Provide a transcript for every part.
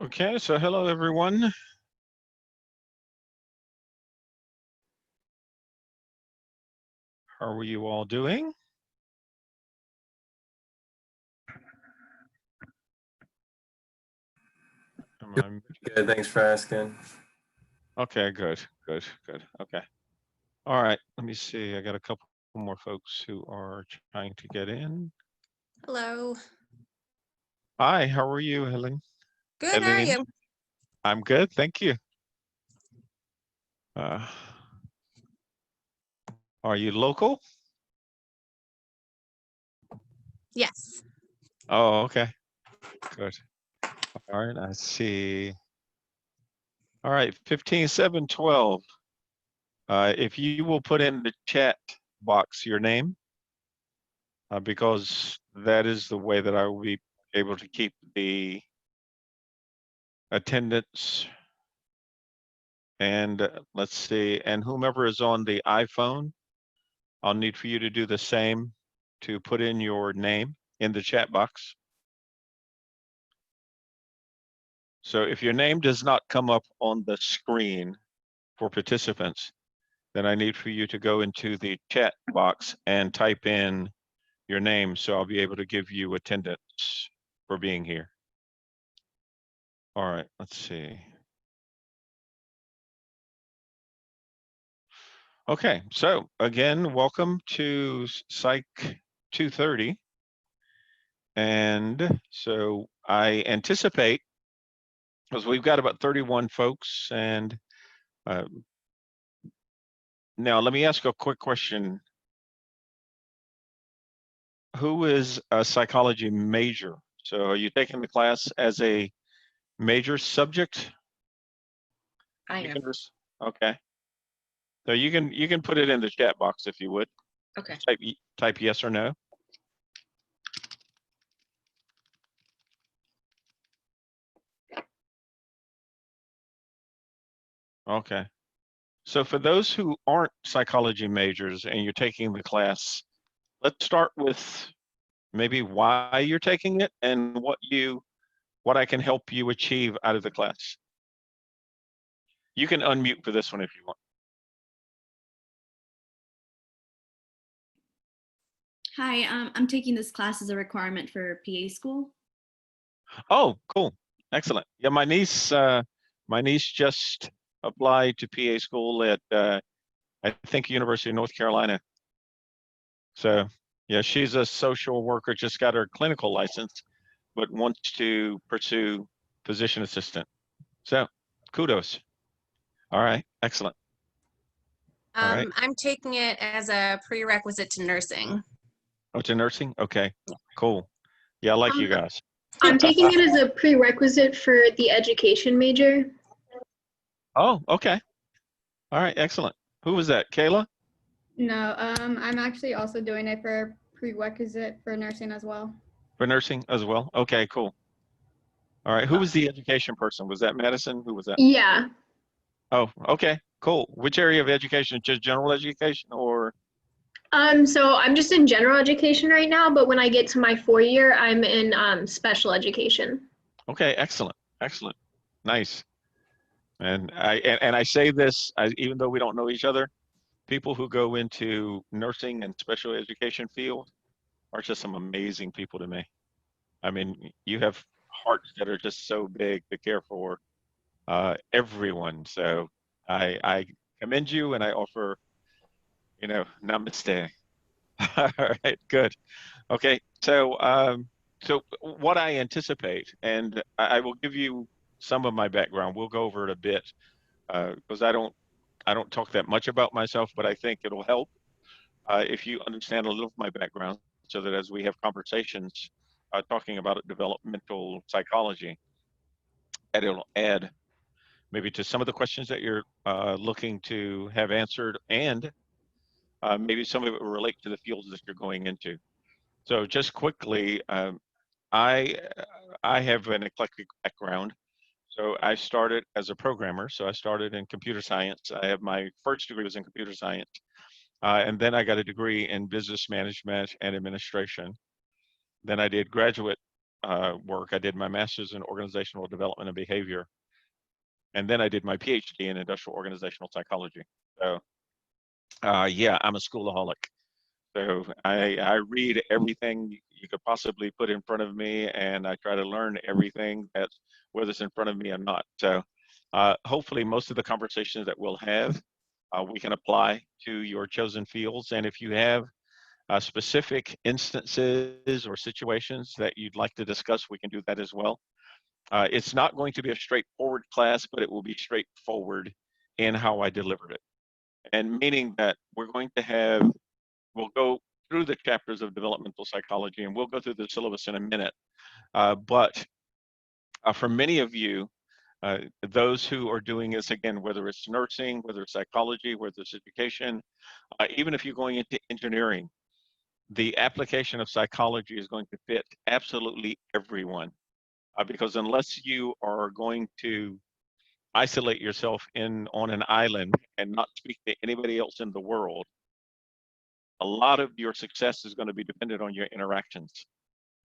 Okay, so hello everyone. How are you all doing? Good, thanks for asking. Okay, good. Okay. All right, let me see. I got a couple more folks who are trying to get in. Hello. Hi, how are you, Helen? Good, how are you? I'm good, thank you. Are you local? Yes. Oh, okay. Good. All right, I see. All right, 15-7-12. If you will put in the chat box your name, because that is the way that I will be able to keep the attendance. And let's see, and whomever is on the iPhone, I'll need for you to do the same, to put in your name in the chat box. So if your name does not come up on the screen for participants, then I need for you to go into the chat box and type in your name, so I'll be able to give you attendance for being here. All right, let's see. Okay, so again, welcome to Psych 230. And so I anticipate, because we've got about 31 folks, and now let me ask a quick question. Who is a psychology major? So are you taking the class as a major subject? I am. Okay. So you can put it in the chat box if you would. Okay. Type yes or no. Okay. So for those who aren't psychology majors and you're taking the class, let's start with maybe why you're taking it and what I can help you achieve out of the class. You can unmute for this one if you want. Hi, I'm taking this class as a requirement for PA school. Oh, cool. Excellent. Yeah, my niece just applied to PA school at I think University of North Carolina. So yeah, she's a social worker, just got her clinical license, but wants to pursue physician assistant. So kudos. All right, excellent. All right. I'm taking it as a prerequisite to nursing. Oh, to nursing? Okay, cool. Yeah, I like you guys. I'm taking it as a prerequisite for the education major. Oh, okay. All right, excellent. Who was that, Kayla? No, I'm actually also doing it for prerequisite for nursing as well. For nursing as well? Okay, cool. All right, who was the education person? Was that Madison? Who was that? Yeah. Oh, okay, cool. Which area of education? Just general education or? So I'm just in general education right now, but when I get to my 4-year, I'm in special education. Okay, excellent, excellent, nice. And I say this, even though we don't know each other, people who go into nursing and special education field are just some amazing people to me. I mean, you have hearts that are just so big to care for everyone. So I commend you, and I offer, namaste. All right, good. Okay, so what I anticipate, and I will give you some of my background. We'll go over it a bit because I don't talk that much about myself, but I think it'll help if you understand a little of my background, so that as we have conversations talking about developmental psychology, and it'll add maybe to some of the questions that you're looking to have answered, and maybe some of it will relate to the fields that you're going into. So just quickly, I have an eclectic background. So I started as a programmer. So I started in computer science. I have my first degree was in computer science. And then I got a degree in business management and administration. Then I did graduate work. I did my master's in organizational development and behavior, and then I did my PhD in industrial organizational psychology. So, yeah, I'm a schoolaholic. So I read everything you could possibly put in front of me, and I try to learn everything that's whether it's in front of me or not. So hopefully, most of the conversations that we'll have, we can apply to your chosen fields. And if you have specific instances or situations that you'd like to discuss, we can do that as well. It's not going to be a straightforward class, but it will be straightforward in how I delivered it. And meaning that we'll go through the chapters of developmental psychology, and we'll go through the syllabus in a minute. But for many of you, those who are doing this, again, whether it's nursing, whether it's psychology, whether it's education, even if you're going into engineering, the application of psychology is going to fit absolutely everyone. Because unless you are going to isolate yourself on an island and not speak to anybody else in the world, a lot of your success is going to be dependent on your interactions.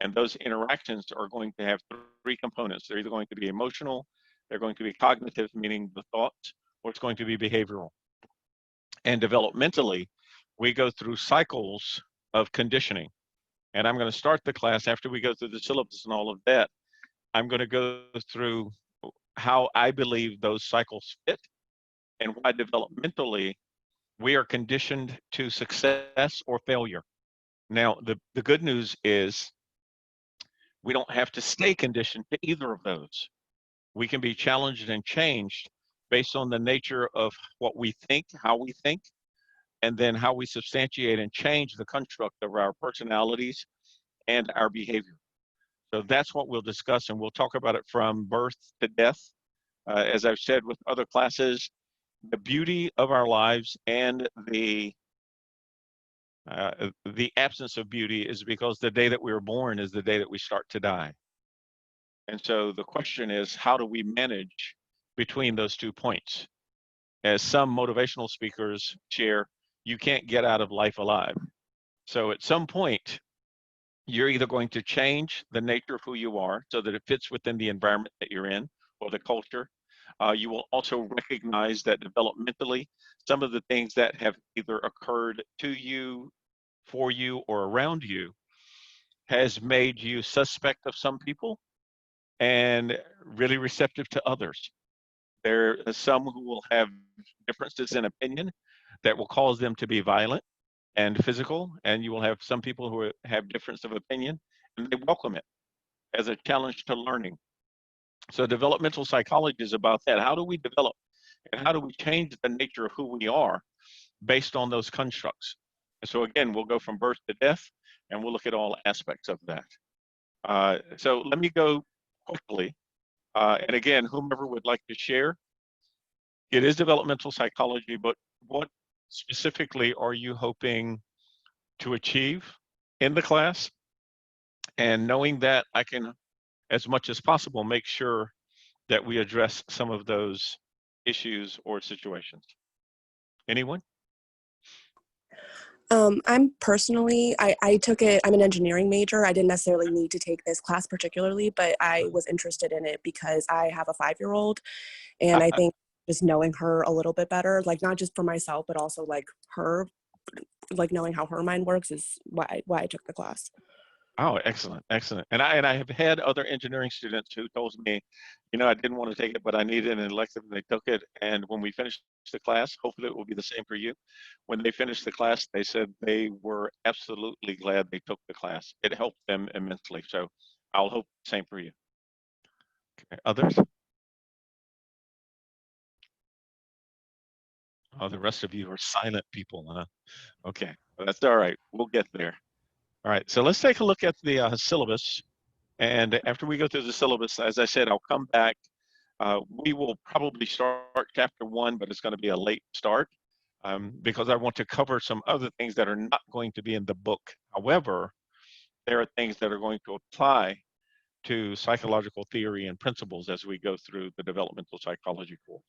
And those interactions are going to have three components. They're either going to be emotional, they're going to be cognitive, meaning the thoughts, or it's going to be behavioral. And developmentally, we go through cycles of conditioning. And I'm going to start the class after we go through the syllabus and all of that. I'm going to go through how I believe those cycles fit and why developmentally we are conditioned to success or failure. Now, the good news is we don't have to stay conditioned to either of those. We can be challenged and changed based on the nature of what we think, how we think, and then how we substantiate and change the construct of our personalities and our behavior. So that's what we'll discuss, and we'll talk about it from birth to death. As I've said with other classes, the beauty of our lives and the absence of beauty is because the day that we were born is the day that we start to die. And so the question is, how do we manage between those 2 points? As some motivational speakers share, you can't get out of life alive. So at some point, you're either going to change the nature of who you are so that it fits within the environment that you're in or the culture. You will also recognize that developmentally, some of the things that have either occurred to you, for you, or around you has made you suspect of some people and really receptive to others. There are some who will have differences in opinion that will cause them to be violent and physical, and you will have some people who have difference of opinion and they welcome it as a challenge to learning. So developmental psychology is about that. How do we develop and how do we change the nature of who we are based on those constructs? And so again, we'll go from birth to death and we'll look at all aspects of that. So let me go quickly. And again, whomever would like to share, it is developmental psychology, but what specifically are you hoping to achieve in the class? And knowing that, I can, as much as possible, make sure that we address some of those issues or situations. Anyone? I took it, I'm an engineering major. I didn't necessarily need to take this class particularly, but I was interested in it because I have a 5-year-old, and I think just knowing her a little bit better, like not just for myself, but also like her, like knowing how her mind works is why I took the class. Oh, excellent, excellent. And I have had other engineering students who told me, I didn't want to take it, but I needed an elective, and they took it. And when we finished the class, hopefully it will be the same for you. When they finished the class, they said they were absolutely glad they took the class. It helped them immensely. So I'll hope the same for you. Okay. Others? Oh, the rest of you are silent people, huh? Okay, well, that's all right. We'll get there. All right, so let's take a look at the syllabus. And after we go through the syllabus, as I said, I'll come back. We will probably start chapter 1, but it's going to be a late start because I want to cover some other things that are not going to be in the book. However, there are things that are going to apply to psychological theory and principles as we go through the developmental psychology course.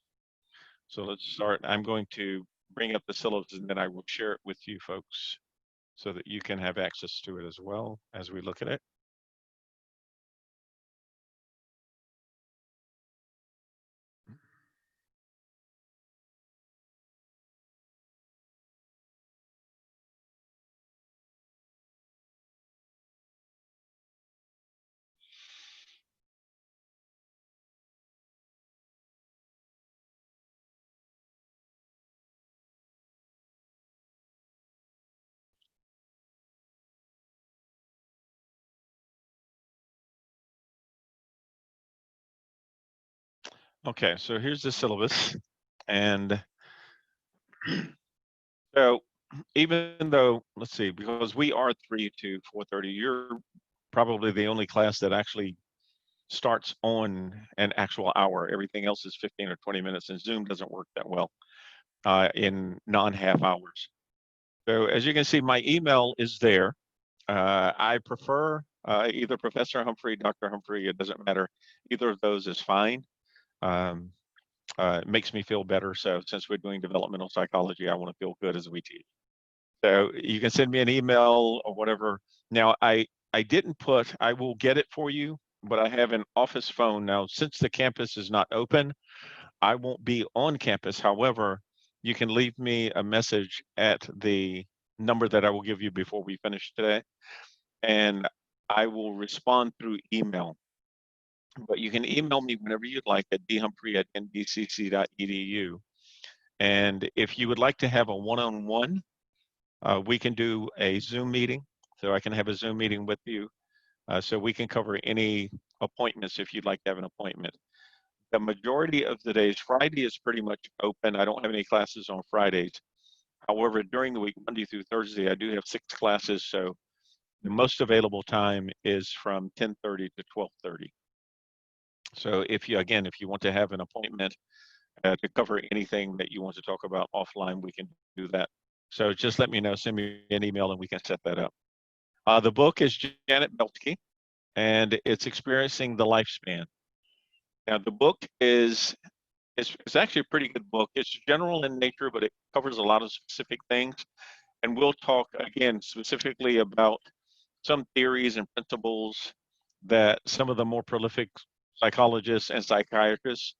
So let's start. I'm going to bring up the syllabus and then I will share it with you folks so that you can have access to it as well as we look at it. Okay, so here's the syllabus. And so even though, let's see, because we are 3 to 4:30, you're probably the only class that actually starts on an actual hour. Everything else is 15 or 20 minutes, and Zoom doesn't work that well in non-half hours. So as you can see, my email is there. I prefer either Professor Humphrey, Dr. Humphrey, it doesn't matter. Either of those is fine. Um, it makes me feel better. So since we're doing developmental psychology, I want to feel good as we teach. So you can send me an email or whatever. Now, I didn't put, I will get it for you, but I have an office phone now. Since the campus is not open, I won't be on campus. However, you can leave me a message at the number that I will give you before we finish today, and I will respond through email. But you can email me whenever you'd like at dhumprey@nbcc.edu. And if you would like to have a one-on-one, we can do a Zoom meeting. So I can have a Zoom meeting with you. So we can cover any appointments if you'd like to have an appointment. The majority of the days, Friday is pretty much open. I don't have any classes on Fridays. However, during the week, Monday through Thursday, I do have 6 classes. So the most available time is from 10:30 to 12:30. So if you, again, if you want to have an appointment to cover anything that you want to talk about offline, we can do that. So just let me know, send me an email, and we can set that up. The book is Janet Beltsky, and it's Experiencing the Lifespan. Now, the book is it's actually a pretty good book. It's general in nature, but it covers a lot of specific things. And we'll talk again specifically about some theories and principles that some of the more prolific psychologists and psychiatrists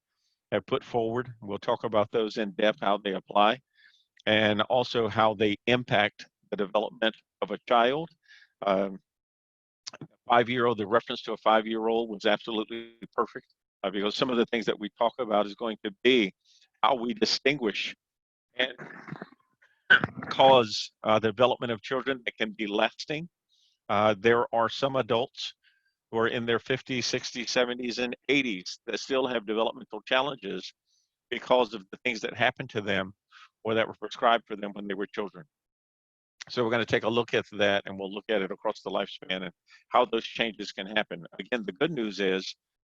have put forward. We'll talk about those in depth, how they apply, and also how they impact the development of a child. 5-year-old, the reference to a 5-year-old was absolutely perfect because some of the things that we talk about is going to be how we distinguish and cause the development of children that can be lasting. There are some adults who are in their 50s, 60s, 70s, and 80s that still have developmental challenges because of the things that happened to them or that were prescribed for them when they were children. So we're going to take a look at that, and we'll look at it across the lifespan and how those changes can happen. Again, the good news is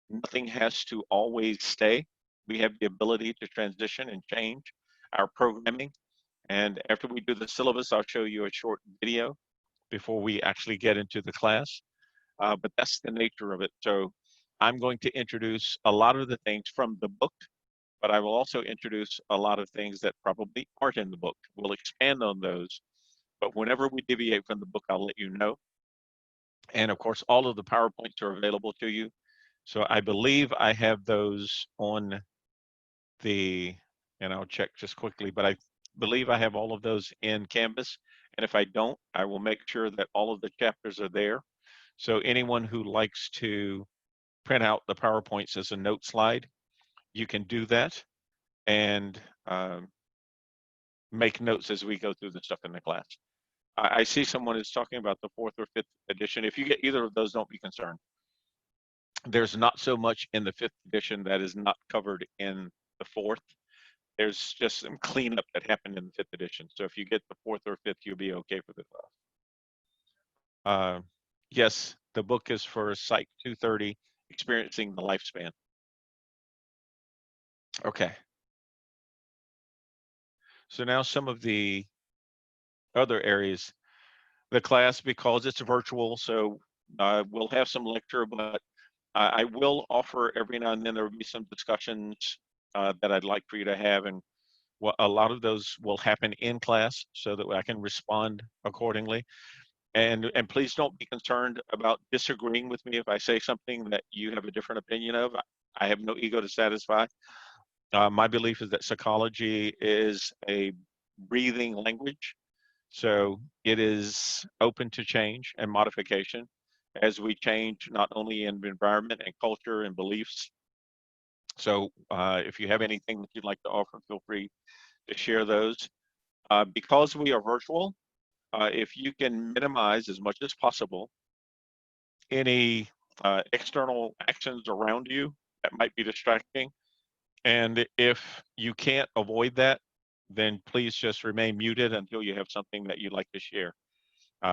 nothing has to always stay. We have the ability to transition and change our programming. And after we do the syllabus, I'll show you a short video before we actually get into the class. But that's the nature of it. So I'm going to introduce a lot of the things from the book, but I will also introduce a lot of things that probably aren't in the book. We'll expand on those. But whenever we deviate from the book, I'll let you know. And of course, all of the PowerPoints are available to you. So I believe I have those on the, and I'll check just quickly, but I believe I have all of those in Canvas. And if I don't, I will make sure that all of the chapters are there. So anyone who likes to print out the PowerPoints as a note slide, you can do that and make notes as we go through the stuff in the class. I see someone is talking about the 4th or 5th edition. If you get either of those, don't be concerned. There's not so much in the 5th edition that is not covered in the 4th. There's just some cleanup that happened in the 5th edition. So if you get the 4th or 5th, you'll be okay for the class. Yes, the book is for Psych 230, Experiencing the Lifespan. Okay. So now some of the other areas. The class, because it's virtual, so we'll have some lecture, but I will offer every now and then there will be some discussions that I'd like for you to have, and a lot of those will happen in class so that I can respond accordingly. And please don't be concerned about disagreeing with me if I say something that you have a different opinion of. I have no ego to satisfy. My belief is that psychology is a breathing language. So it is open to change and modification as we change not only in environment and culture and beliefs. So if you have anything that you'd like to offer, feel free to share those. Because we are virtual, if you can minimize as much as possible any external actions around you that might be distracting, And if you can't avoid that, then please just remain muted until you have something that you'd like to share.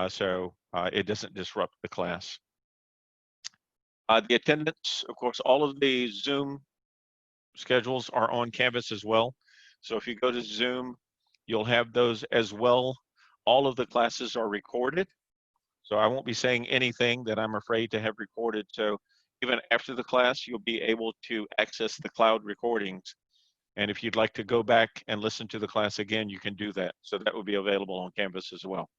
So it doesn't disrupt the class. The attendance, of course, all of the Zoom schedules are on Canvas as well. So if you go to Zoom, you'll have those as well. All of the classes are recorded. So I won't be saying anything that I'm afraid to have recorded. So even after the class, you'll be able to access the cloud recordings. And if you'd like to go back and listen to the class again, you can do that. So that will be available on Canvas as well.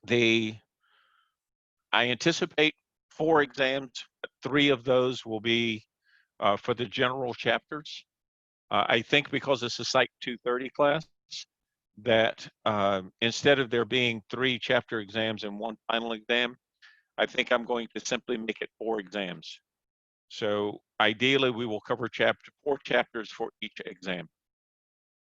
I anticipate 4 exams. 3 of those will be for the general chapters. I think because it's a Psych 230 class, that instead of there being 3 chapter exams and 1 final exam, I think I'm going to simply make it 4 exams. So ideally, we will cover 4 chapters for each exam.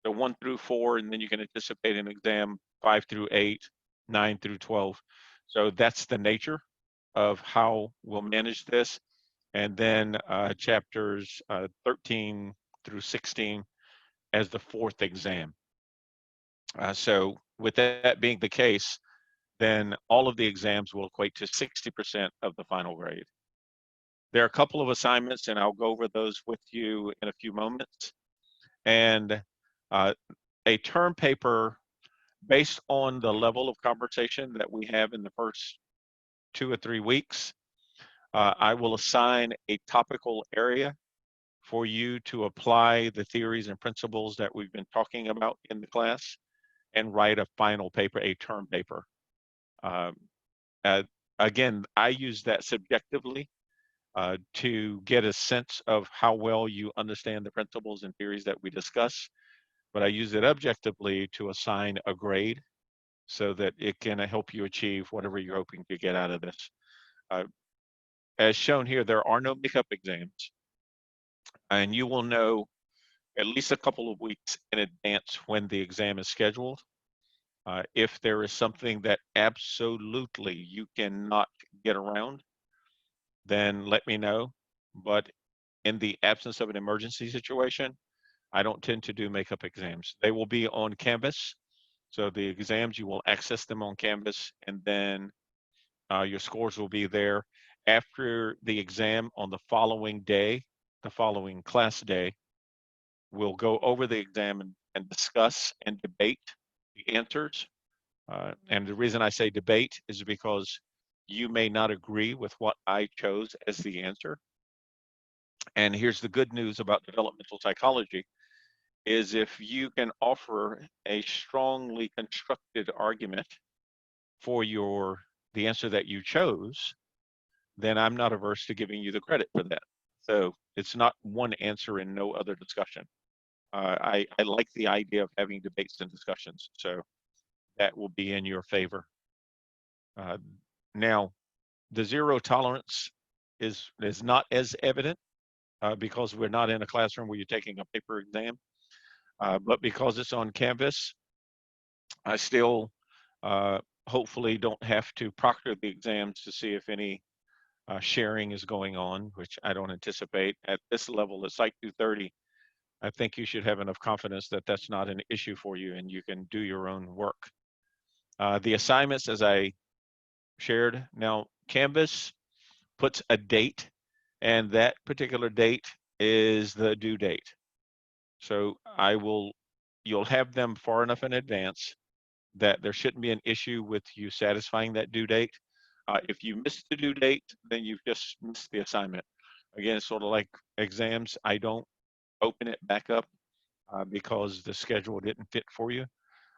So 1 through 4, and then you can anticipate an exam 5 through 8, 9 through 12. So that's the nature of how we'll manage this. And then chapters 13 through 16 as the 4th exam. So with that being the case, then all of the exams will equate to 60% of the final grade. There are a couple of assignments, and I'll go over those with you in a few moments. And a term paper based on the level of conversation that we have in the first 2 or 3 weeks, I will assign a topical area for you to apply the theories and principles that we've been talking about in the class and write a final paper, a term paper. Again, I use that subjectively to get a sense of how well you understand the principles and theories that we discuss, but I use it objectively to assign a grade so that it can help you achieve whatever you're hoping to get out of this. As shown here, there are no makeup exams, and you will know at least a couple of weeks in advance when the exam is scheduled. If there is something that absolutely you cannot get around, then let me know. But in the absence of an emergency situation, I don't tend to do makeup exams. They will be on Canvas. So the exams, you will access them on Canvas, and then your scores will be there. After the exam on the following day, the following class day, we'll go over the exam and discuss and debate the answers. And the reason I say debate is because you may not agree with what I chose as the answer. And here's the good news about developmental psychology is if you can offer a strongly constructed argument for the answer that you chose, then I'm not averse to giving you the credit for that. So it's not one answer and no other discussion. I like the idea of having debates and discussions. So that will be in your favor. Now, the zero tolerance is not as evident because we're not in a classroom where you're taking a paper exam. But because it's on Canvas, I still hopefully don't have to proctor the exams to see if any sharing is going on, which I don't anticipate. At this level, at Psych 230, I think you should have enough confidence that that's not an issue for you and you can do your own work. The assignments, as I shared, now Canvas puts a date, and that particular date is the due date. So you'll have them far enough in advance that there shouldn't be an issue with you satisfying that due date. If you miss the due date, then you've just missed the assignment. Again, it's sort of like exams. I don't open it back up because the schedule didn't fit for you.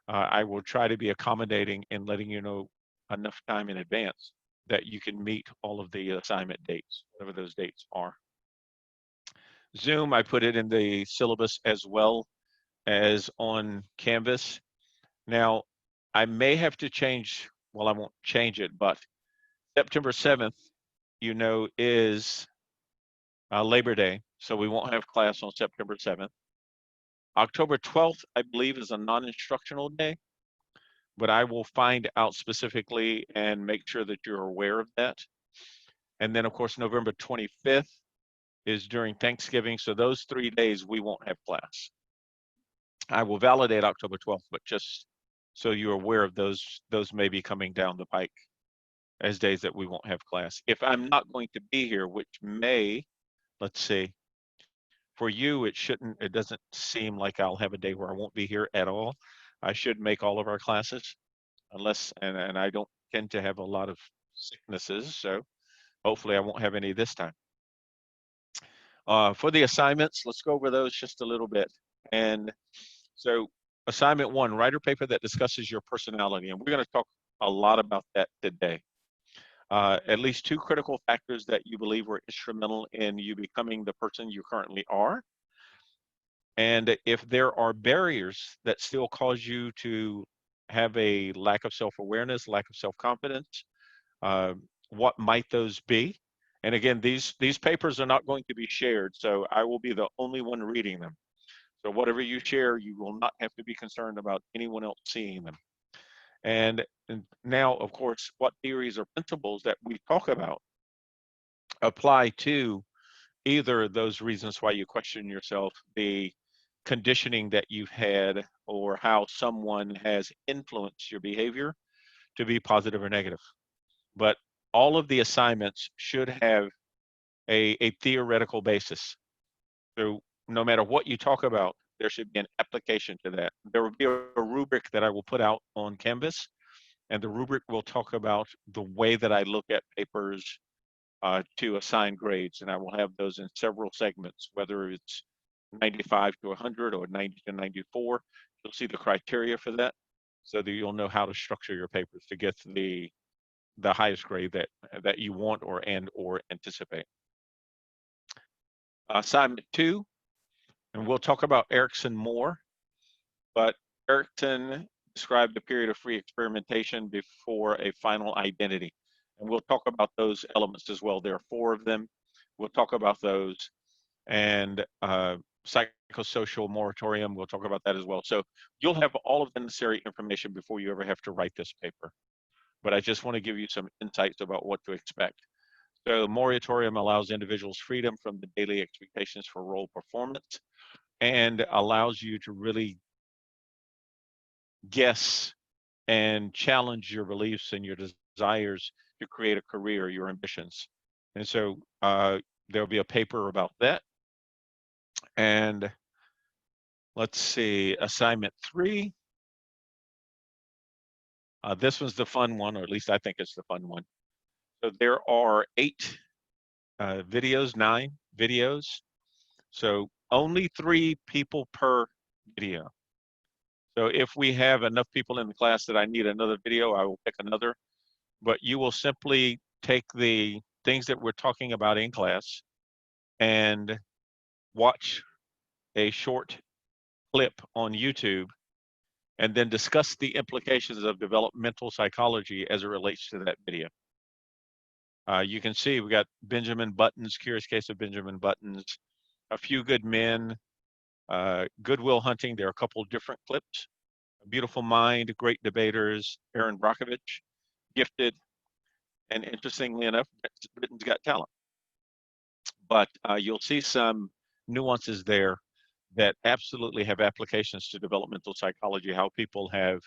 I will try to be accommodating in letting you know enough time in advance that you can meet all of the assignment dates, whatever those dates are. Zoom, I put it in the syllabus as well as on Canvas. Now, I may have to change, well, I won't change it, but September 7th, you know, is Labor Day, so we won't have class on September 7th. October 12th, I believe, is a non-instructional day, but I will find out specifically and make sure that you're aware of that. And then, of course, November 25th is during Thanksgiving. So those 3 days we won't have class. I will validate October 12th, but just so you're aware of those may be coming down the pike as days that we won't have class. If I'm not going to be here, which may, let's see, for you, it doesn't seem like I'll have a day where I won't be here at all. I should make all of our classes unless, and I don't tend to have a lot of sicknesses, so hopefully I won't have any this time. For the assignments, let's go over those just a little bit. And so assignment 1, write a paper that discusses your personality. And we're going to talk a lot about that today. At least 2 critical factors that you believe were instrumental in you becoming the person you currently are. And if there are barriers that still cause you to have a lack of self-awareness, lack of self-confidence, what might those be? And again, these papers are not going to be shared, so I will be the only one reading them. So whatever you share, you will not have to be concerned about anyone else seeing them. And now, of course, what theories or principles that we talk about apply to either of those reasons why you question yourself, the conditioning that you've had, or how someone has influenced your behavior to be positive or negative. But all of the assignments should have a theoretical basis. So no matter what you talk about, there should be an application to that. There will be a rubric that I will put out on Canvas, and the rubric will talk about the way that I look at papers to assign grades, and I will have those in several segments, whether it's 95 to 100 or 90 to 94. You'll see the criteria for that, so that you'll know how to structure your papers to get the highest grade that you want or anticipate. Assignment 2, and we'll talk about Erickson more, but Erickson described a period of free experimentation before a final identity. And we'll talk about those elements as well. There are 4 of them. We'll talk about those. And psychosocial moratorium, we'll talk about that as well. So you'll have all of the necessary information before you ever have to write this paper. But I just want to give you some insights about what to expect. So moratorium allows individuals freedom from the daily expectations for role performance and allows you to really guess and challenge your beliefs and your desires to create a career, your ambitions. And so there'll be a paper about that. And let's see, assignment 3. This was the fun one, or at least I think it's the fun one. So there are 8 videos, 9 videos. So only 3 people per video. So if we have enough people in the class that I need another video, I will pick another. But you will simply take the things that we're talking about in class and watch a short clip on YouTube and then discuss the implications of developmental psychology as it relates to that video. You can see we got Benjamin Button's Curious Case of Benjamin Button's, A Few Good Men, Good Will Hunting. There are a couple different clips. A Beautiful Mind, Great Debaters, Aaron Brockovich, Gifted, and interestingly enough, Britain's Got Talent. But you'll see some nuances there that absolutely have applications to developmental psychology, how people have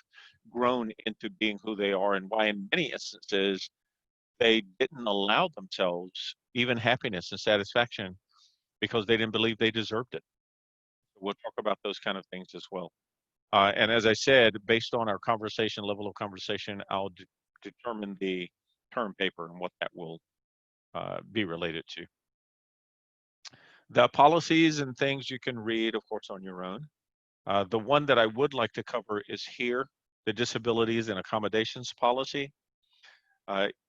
grown into being who they are, and why in many instances they didn't allow themselves even happiness and satisfaction because they didn't believe they deserved it. We'll talk about those kind of things as well. And as I said, based on our conversation, level of conversation, I'll determine the term paper and what that will be related to. The policies and things you can read, of course, on your own. The one that I would like to cover is here, the disabilities and accommodations policy.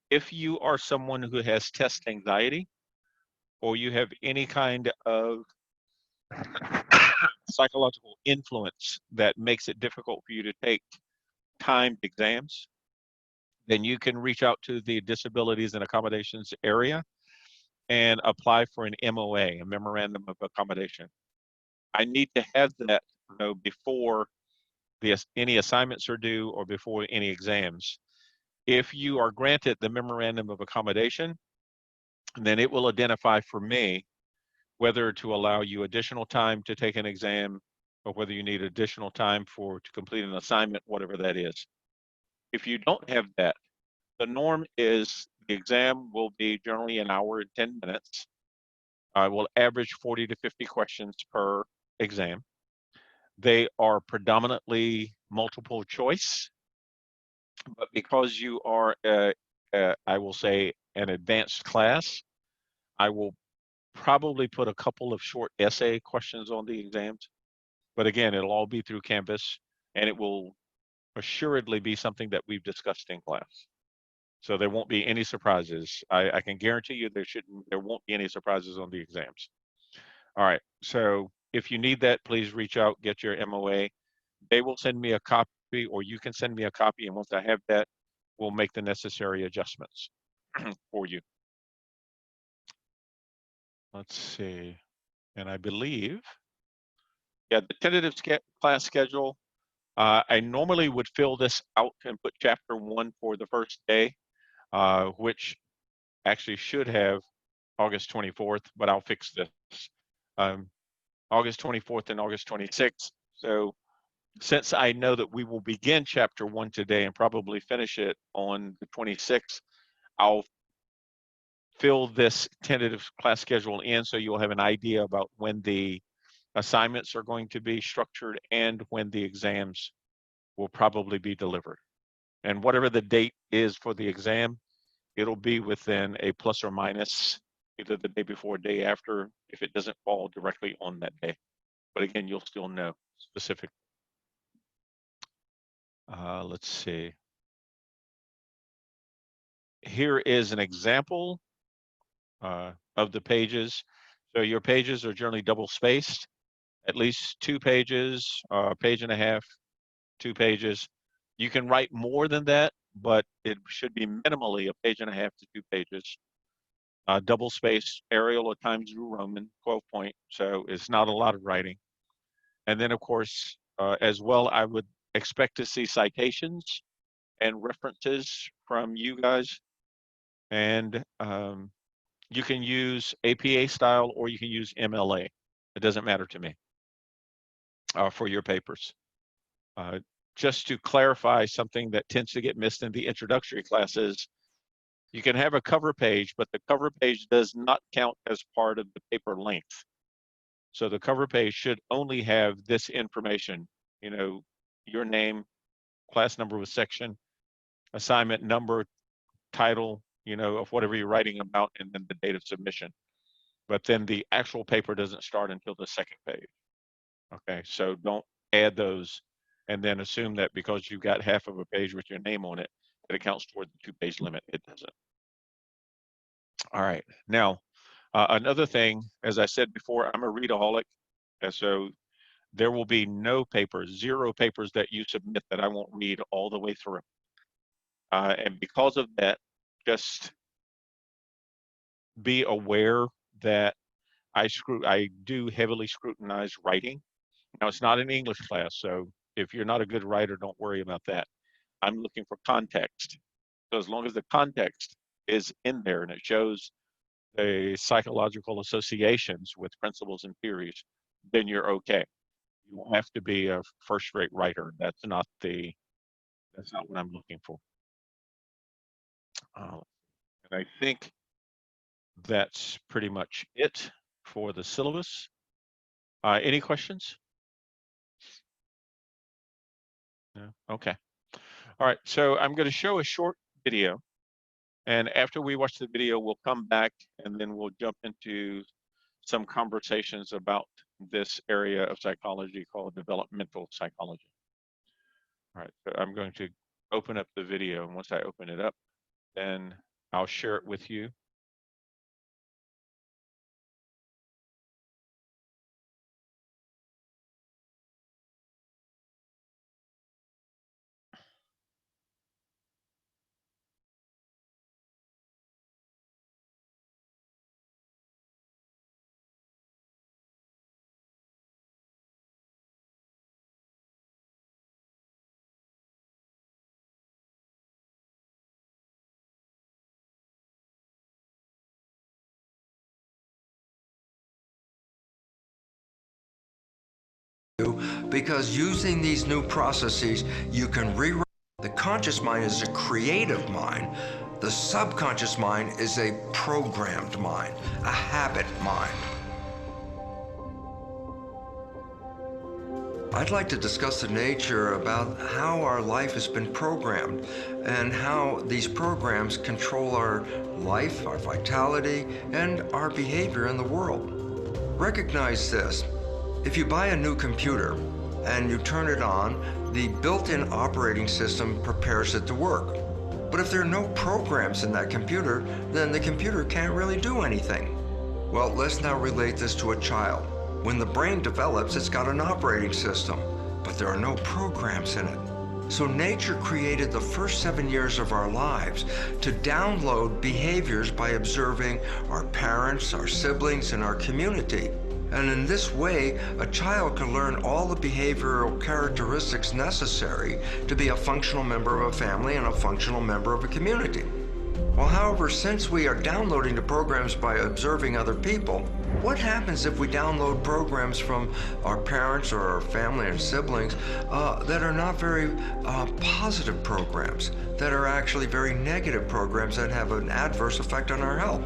If you are someone who has test anxiety, or you have any kind of psychological influence that makes it difficult for you to take timed exams, then you can reach out to the disabilities and accommodations area and apply for an MOA, a memorandum of accommodation. I need to have that before any assignments are due or before any exams. If you are granted the memorandum of accommodation, then it will identify for me whether to allow you additional time to take an exam or whether you need additional time to complete an assignment, whatever that is. If you don't have that, the norm is the exam will be generally an hour and 10 minutes. Will average 40 to 50 questions per exam. They are predominantly multiple choice, but because you are, I will say, an advanced class, I will probably put a couple of short essay questions on the exams. But again, it'll all be through Canvas, and it will assuredly be something that we've discussed in class. So there won't be any surprises. I can guarantee you there won't be any surprises on the exams. All right, so if you need that, please reach out, get your MOA. They will send me a copy, or you can send me a copy, and once I have that, we'll make the necessary adjustments for you. Let's see, and I believe, yeah, the tentative class schedule, I normally would fill this out and put chapter 1 for the first day, which actually should have August 24th, but I'll fix this. August 24th and August 26th. So since I know that we will begin chapter 1 today and probably finish it on the 26th, I'll fill this tentative class schedule in so you'll have an idea about when the assignments are going to be structured and when the exams will probably be delivered. And whatever the date is for the exam, it'll be within a plus or minus either the day before or day after if it doesn't fall directly on that day. But again, you'll still know specific. Let's see. Here is an example of the pages. So your pages are generally double spaced, at least 2 pages, page and a half, 2 pages. You can write more than that, but it should be minimally a page and a half to 2 pages. Double spaced Arial or Times New Roman, 12 point, so it's not a lot of writing. And then of course, as well, I would expect to see citations and references from you guys. And you can use APA style or you can use MLA. It doesn't matter to me for your papers. Just to clarify something that tends to get missed in the introductory classes, you can have a cover page, but the cover page does not count as part of the paper length. So the cover page should only have this information, you know, your name, class number with section, assignment number, title, you know, of whatever you're writing about, and then the date of submission. But then the actual paper doesn't start until the second page. Okay, so don't add those and then assume that because you've got half of a page with your name on it, that it counts toward the 2-page limit. It doesn't. All right, now, another thing, as I said before, I'm a readaholic, and so there will be no papers, 0 papers that you submit that I won't read all the way through. And because of that, just be aware that I do heavily scrutinize writing. Now, it's not an English class, so if you're not a good writer, don't worry about that. I'm looking for context. So as long as the context is in there and it shows the psychological associations with principles and theories, then you're okay. You don't have to be a first-rate writer. That's not what I'm looking for. And I think that's pretty much it for the syllabus. Any questions? No? Okay. All right, so I'm going to show a short video. And after we watch the video, we'll come back and then we'll jump into some conversations about this area of psychology called developmental psychology. All right, so I'm going to open up the video. And once I open it up, then I'll share it with you. because using these new processes, you can rewrite. The conscious mind is a creative mind. The subconscious mind is a programmed mind, a habit mind. I'd like to discuss the nature about how our life has been programmed and how these programs control our life, our vitality, and our behavior in the world. Recognize this. If you buy a new computer and you turn it on, the built-in operating system prepares it to work. But if there are no programs in that computer, then the computer can't really do anything. Well, let's now relate this to a child. When the brain develops, it's got an operating system, but there are no programs in it. So nature created the first 7 years of our lives to download behaviors by observing our parents, our siblings, and our community. And in this way, a child can learn all the behavioral characteristics necessary to be a functional member of a family and a functional member of a community. Well, however, since we are downloading the programs by observing other people, what happens if we download programs from our parents or our family and siblings that are not very positive programs, that are actually very negative programs that have an adverse effect on our health?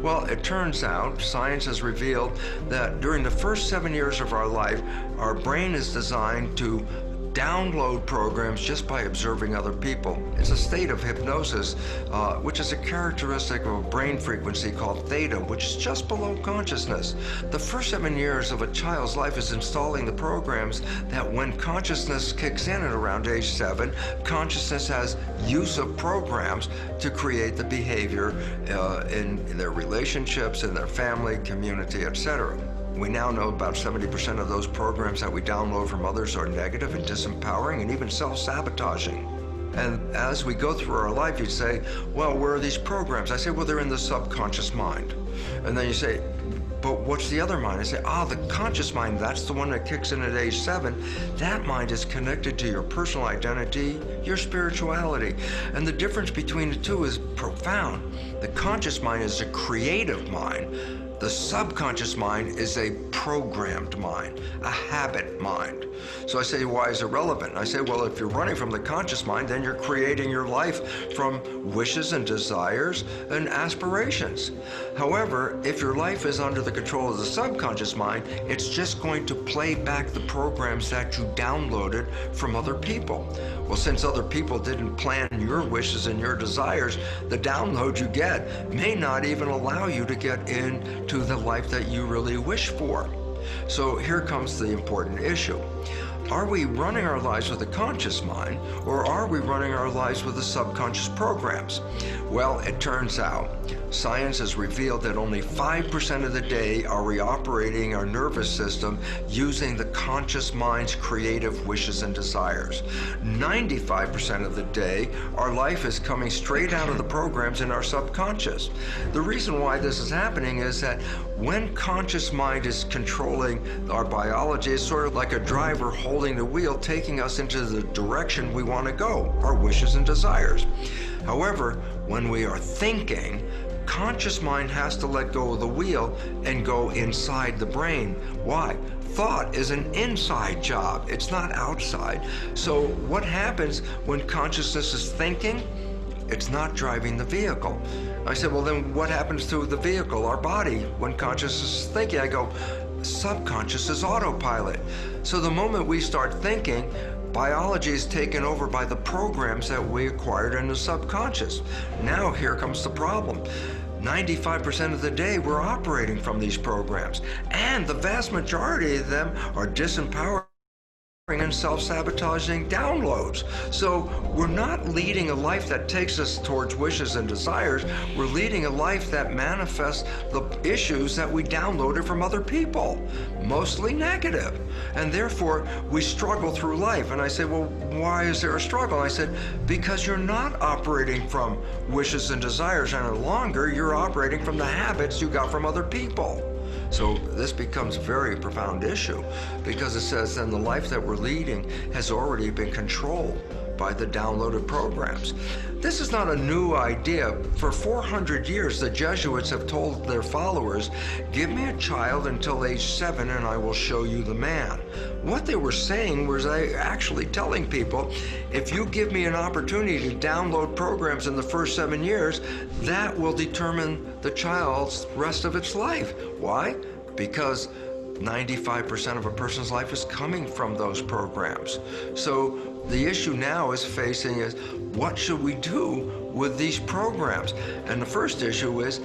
Well, it turns out science has revealed that during the first 7 years of our life, our brain is designed to download programs just by observing other people. It's a state of hypnosis, which is a characteristic of a brain frequency called theta, which is just below consciousness. The first 7 years of a child's life is installing the programs that when consciousness kicks in at around age 7, consciousness has use of programs to create the behavior in their relationships, in their family, community, etc. We now know about 70% of those programs that we download from others are negative and disempowering and even self-sabotaging. And as we go through our life, you'd say, well, where are these programs? I say, well, they're in the subconscious mind. And then you say, but what's the other mind? I say, the conscious mind, that's the one that kicks in at age 7. That mind is connected to your personal identity, your spirituality. And the difference between the two is profound. The conscious mind is a creative mind. The subconscious mind is a programmed mind, a habit mind. So I say, why is it relevant? I say, well, if you're running from the conscious mind, then you're creating your life from wishes and desires and aspirations. However, if your life is under the control of the subconscious mind, it's just going to play back the programs that you downloaded from other people. Well, since other people didn't plan your wishes and your desires, the download you get may not even allow you to get into the life that you really wish for. So here comes the important issue. Are we running our lives with a conscious mind, or are we running our lives with the subconscious programs? Well, it turns out science has revealed that only 5% of the day are we operating our nervous system using the conscious mind's creative wishes and desires. 95% of the day, our life is coming straight out of the programs in our subconscious. The reason why this is happening is that when conscious mind is controlling our biology, it's sort of like a driver holding the wheel, taking us into the direction we want to go, our wishes and desires. However, when we are thinking, conscious mind has to let go of the wheel and go inside the brain. Why? Thought is an inside job. It's not outside. So what happens when consciousness is thinking? It's not driving the vehicle. I said, well, then what happens to the vehicle, our body, when consciousness is thinking? I go, subconscious is autopilot. So the moment we start thinking, biology is taken over by the programs that we acquired in the subconscious. Now here comes the problem. 95% of the day we're operating from these programs, and the vast majority of them are disempowering and self-sabotaging downloads. So we're not leading a life that takes us towards wishes and desires. We're leading a life that manifests the issues that we downloaded from other people, mostly negative. And therefore, we struggle through life. And I say, well, why is there a struggle? I said, because you're not operating from wishes and desires any longer. You're operating from the habits you got from other people. So this becomes a very profound issue, because it says then the life that we're leading has already been controlled by the downloaded programs. This is not a new idea. For 400 years, the Jesuits have told their followers, give me a child until age 7 and I will show you the man. what they were saying was they actually telling people, if you give me an opportunity to download programs in the first 7 years, that will determine the child's rest of its life. Why? Because 95% of a person's life is coming from those programs. So the issue now is what should we do with these programs? And the first issue is,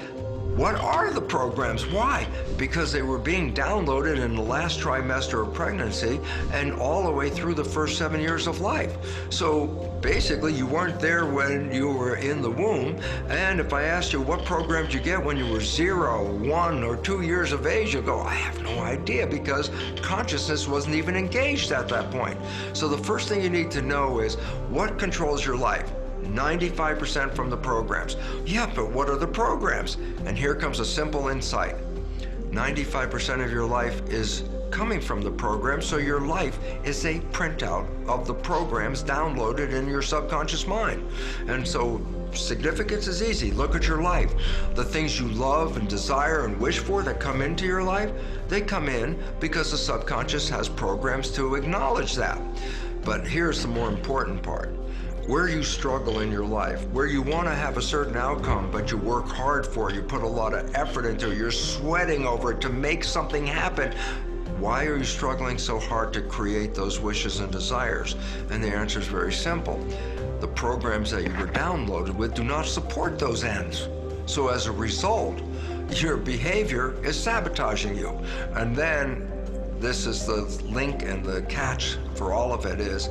what are the programs? Why? Because they were being downloaded in the last trimester of pregnancy and all the way through the first 7 years of life. So basically, you weren't there when you were in the womb. And if I asked you what program did you get when you were 0, 1, or 2 years of age, you go, I have no idea, because consciousness wasn't even engaged at that point. So the first thing you need to know is, what controls your life? 95% from the programs. Yeah, but what are the programs? And here comes a simple insight. 95% of your life is coming from the program, so your life is a printout of the programs downloaded in your subconscious mind. And so significance is easy. Look at your life. The things you love and desire and wish for that come into your life, they come in because the subconscious has programs to acknowledge that. But here's the more important part. Where you struggle in your life, where you want to have a certain outcome, but you work hard for it, you put a lot of effort into it, you're sweating over it to make something happen. Why are you struggling so hard to create those wishes and desires? And the answer is very simple. The programs that you were downloaded with do not support those ends. So as a result, your behavior is sabotaging you. And then, this is the link and the catch for all of it is,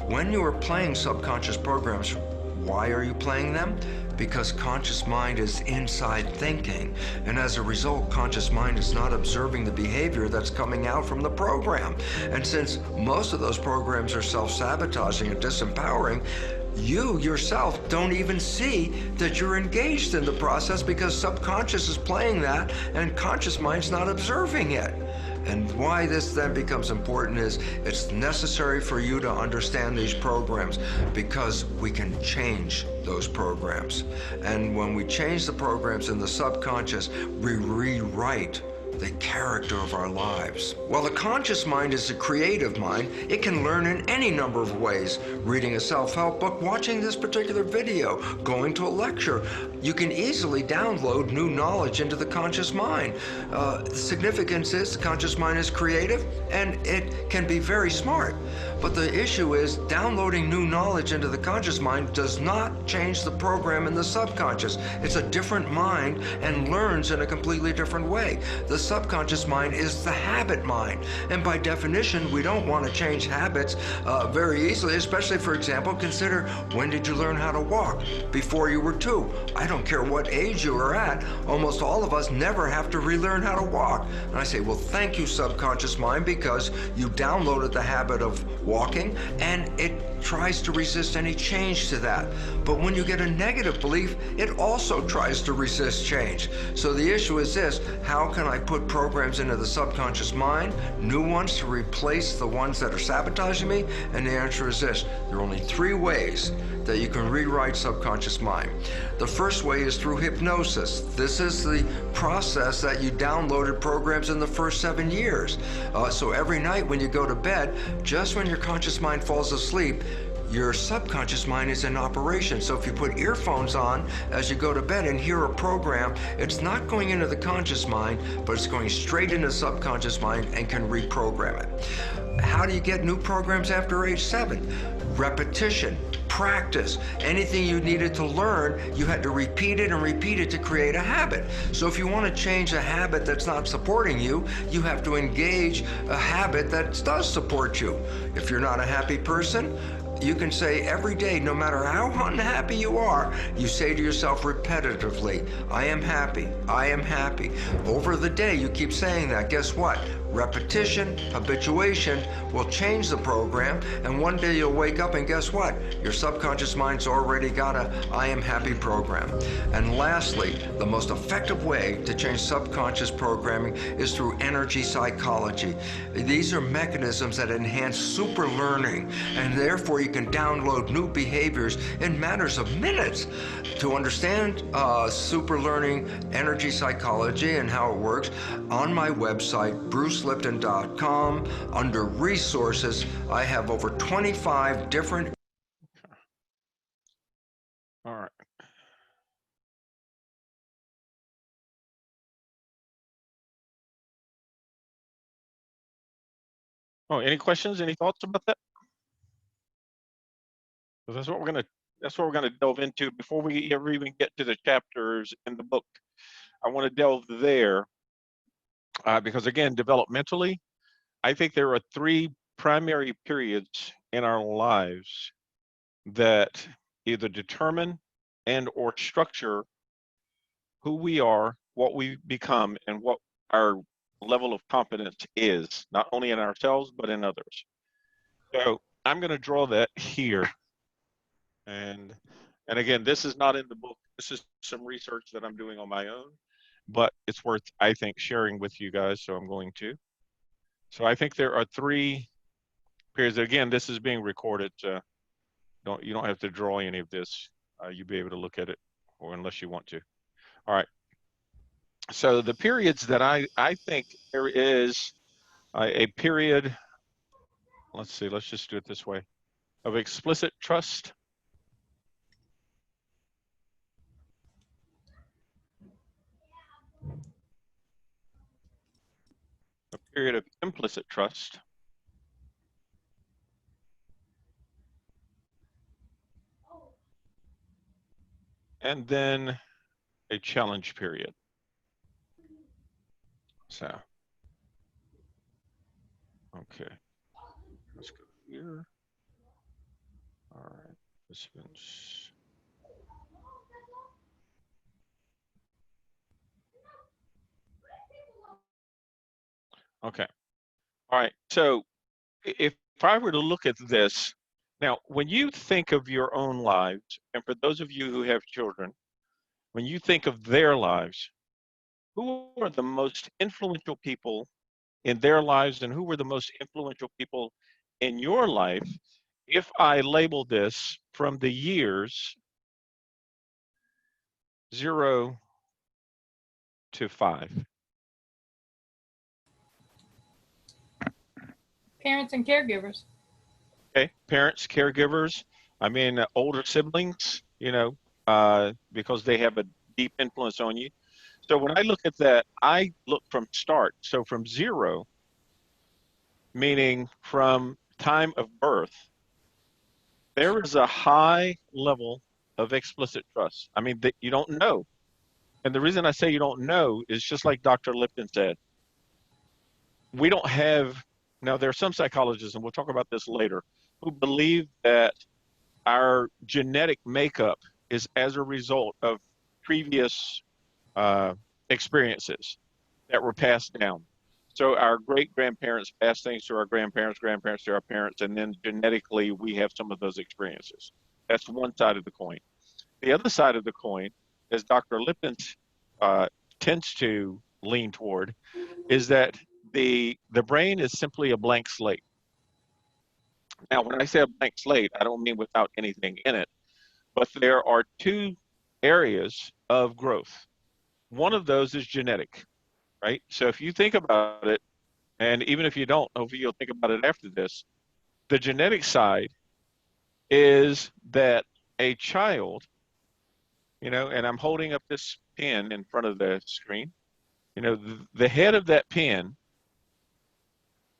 when you are playing subconscious programs, why are you playing them? Because conscious mind is inside thinking. And as a result, conscious mind is not observing the behavior that's coming out from the program. And since most of those programs are self-sabotaging and disempowering, you yourself don't even see that you're engaged in the process, because subconscious is playing that and conscious mind's not observing it. And why this then becomes important is, it's necessary for you to understand these programs, because we can change those programs. And when we change the programs in the subconscious, we rewrite the character of our lives. While the conscious mind is a creative mind, it can learn in any number of ways. Reading a self-help book, watching this particular video, going to a lecture. You can easily download new knowledge into the conscious mind. The significance is the conscious mind is creative and it can be very smart. But the issue is, downloading new knowledge into the conscious mind does not change the program in the subconscious. It's a different mind and learns in a completely different way. The subconscious mind is the habit mind. And by definition, we don't want to change habits very easily, especially, for example, consider, when did you learn how to walk? Before you were 2. I don't care what age you are at, almost all of us never have to relearn how to walk. And I say, well, thank you, subconscious mind, because you downloaded the habit of walking, and it tries to resist any change to that. But when you get a negative belief, it also tries to resist change. So the issue is this: how can I put programs into the subconscious mind, new ones to replace the ones that are sabotaging me? And the answer is this: there are only 3 ways that you can rewrite subconscious mind. The first way is through hypnosis. This is the process that you downloaded programs in the first 7 years. So every night when you go to bed, just when your conscious mind falls asleep, your subconscious mind is in operation. So if you put earphones on as you go to bed and hear a program, it's not going into the conscious mind, but it's going straight into the subconscious mind and can reprogram it. How do you get new programs after age 7? Repetition, practice. Anything you needed to learn, you had to repeat it and repeat it to create a habit. So if you want to change a habit that's not supporting you, you have to engage a habit that does support you. If you're not a happy person, you can say every day, no matter how unhappy you are, you say to yourself repetitively, I am happy, I am happy. Over the day, you keep saying that. Guess what? Repetition, habituation will change the program, and one day you'll wake up and guess what? Your subconscious mind's already got a I am happy program. And lastly, the most effective way to change subconscious programming is through energy psychology. These are mechanisms that enhance super learning, and therefore you can download new behaviors in matters of minutes. To understand super learning energy psychology and how it works, on my website, Bruce brucelipton.com. Under resources, I have over 25 different. All right. Oh, any questions? Any thoughts about that? So that's what we're gonna delve into before we ever even get to the chapters in the book. I want to delve there because again, developmentally, I think there are three primary periods in our lives that either determine and or structure who we are, what we become, and what our level of competence is, not only in ourselves, but in others. So I'm going to draw that here. And again, this is not in the book. This is some research that I'm doing on my own, but it's worth, I think, sharing with you guys. So I'm going to. So I think there are three periods. Again, this is being recorded. You don't have to draw any of this. You'll be able to look at it, or unless you want to. All right. So the periods that I think there is a period, let's see, let's just do it this way, of explicit trust. A period of implicit trust. And then a challenge period. So, okay, let's go here. All right, participants. Okay, all right, so if I were to look at this, now, when you think of your own lives, and for those of you who have children, when you think of their lives, who are the most influential people in their lives and who were the most influential people in your life if I label this from the years 0 to 5? Parents and caregivers. Okay, parents, caregivers, I mean, older siblings, because they have a deep influence on you. So when I look at that, I look from start. So from 0, meaning from time of birth, there is a high level of explicit trust. I mean, that you don't know. And the reason I say you don't know is just like Dr. Lipton said, we don't have, now there are some psychologists, and we'll talk about this later, who believe that our genetic makeup is as a result of previous experiences that were passed down. So our great-grandparents passed things to our grandparents, grandparents to our parents, and then genetically we have some of those experiences. That's one side of the coin. The other side of the coin, as Dr. Lipton tends to lean toward, is that the brain is simply a blank slate. Now, when I say a blank slate, I don't mean without anything in it, but there are two areas of growth. One of those is genetic, right? So if you think about it, and even if you don't, hopefully you'll think about it after this, the genetic side is that a child, and I'm holding up this pen in front of the screen, the head of that pen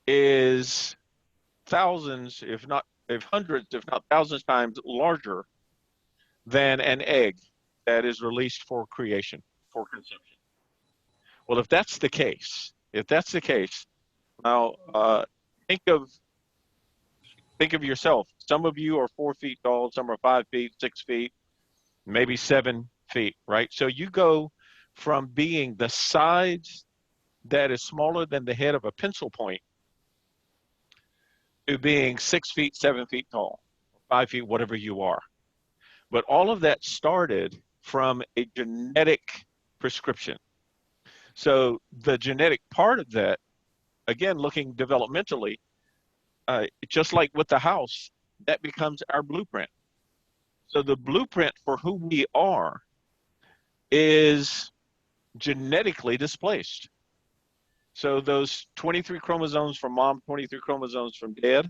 is thousands, if hundreds, if not thousands times larger than an egg that is released for creation, for consumption. Well, if that's the case, now think of yourself. Some of you are 4 feet tall, some are 5 feet, 6 feet, maybe 7 feet, right? So you go from being the size that is smaller than the head of a pencil point to being 6 feet, 7 feet tall, 5 feet, whatever you are. But all of that started from a genetic prescription. So the genetic part of that, again, looking developmentally, just like with the house, that becomes our blueprint. So the blueprint for who we are is genetically displaced. So those 23 chromosomes from mom, 23 chromosomes from dad,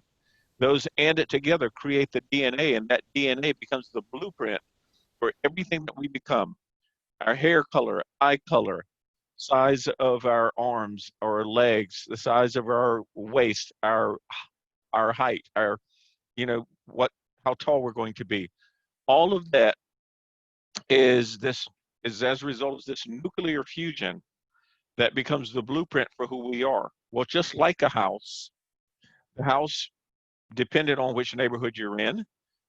those added together create the DNA, and that DNA becomes the blueprint for everything that we become. Our hair color, eye color, size of our arms or legs, the size of our waist, our height, our, what, how tall we're going to be. All of that is as a result of this nuclear fusion that becomes the blueprint for who we are. Well, just like a house, the house, depending on which neighborhood you're in,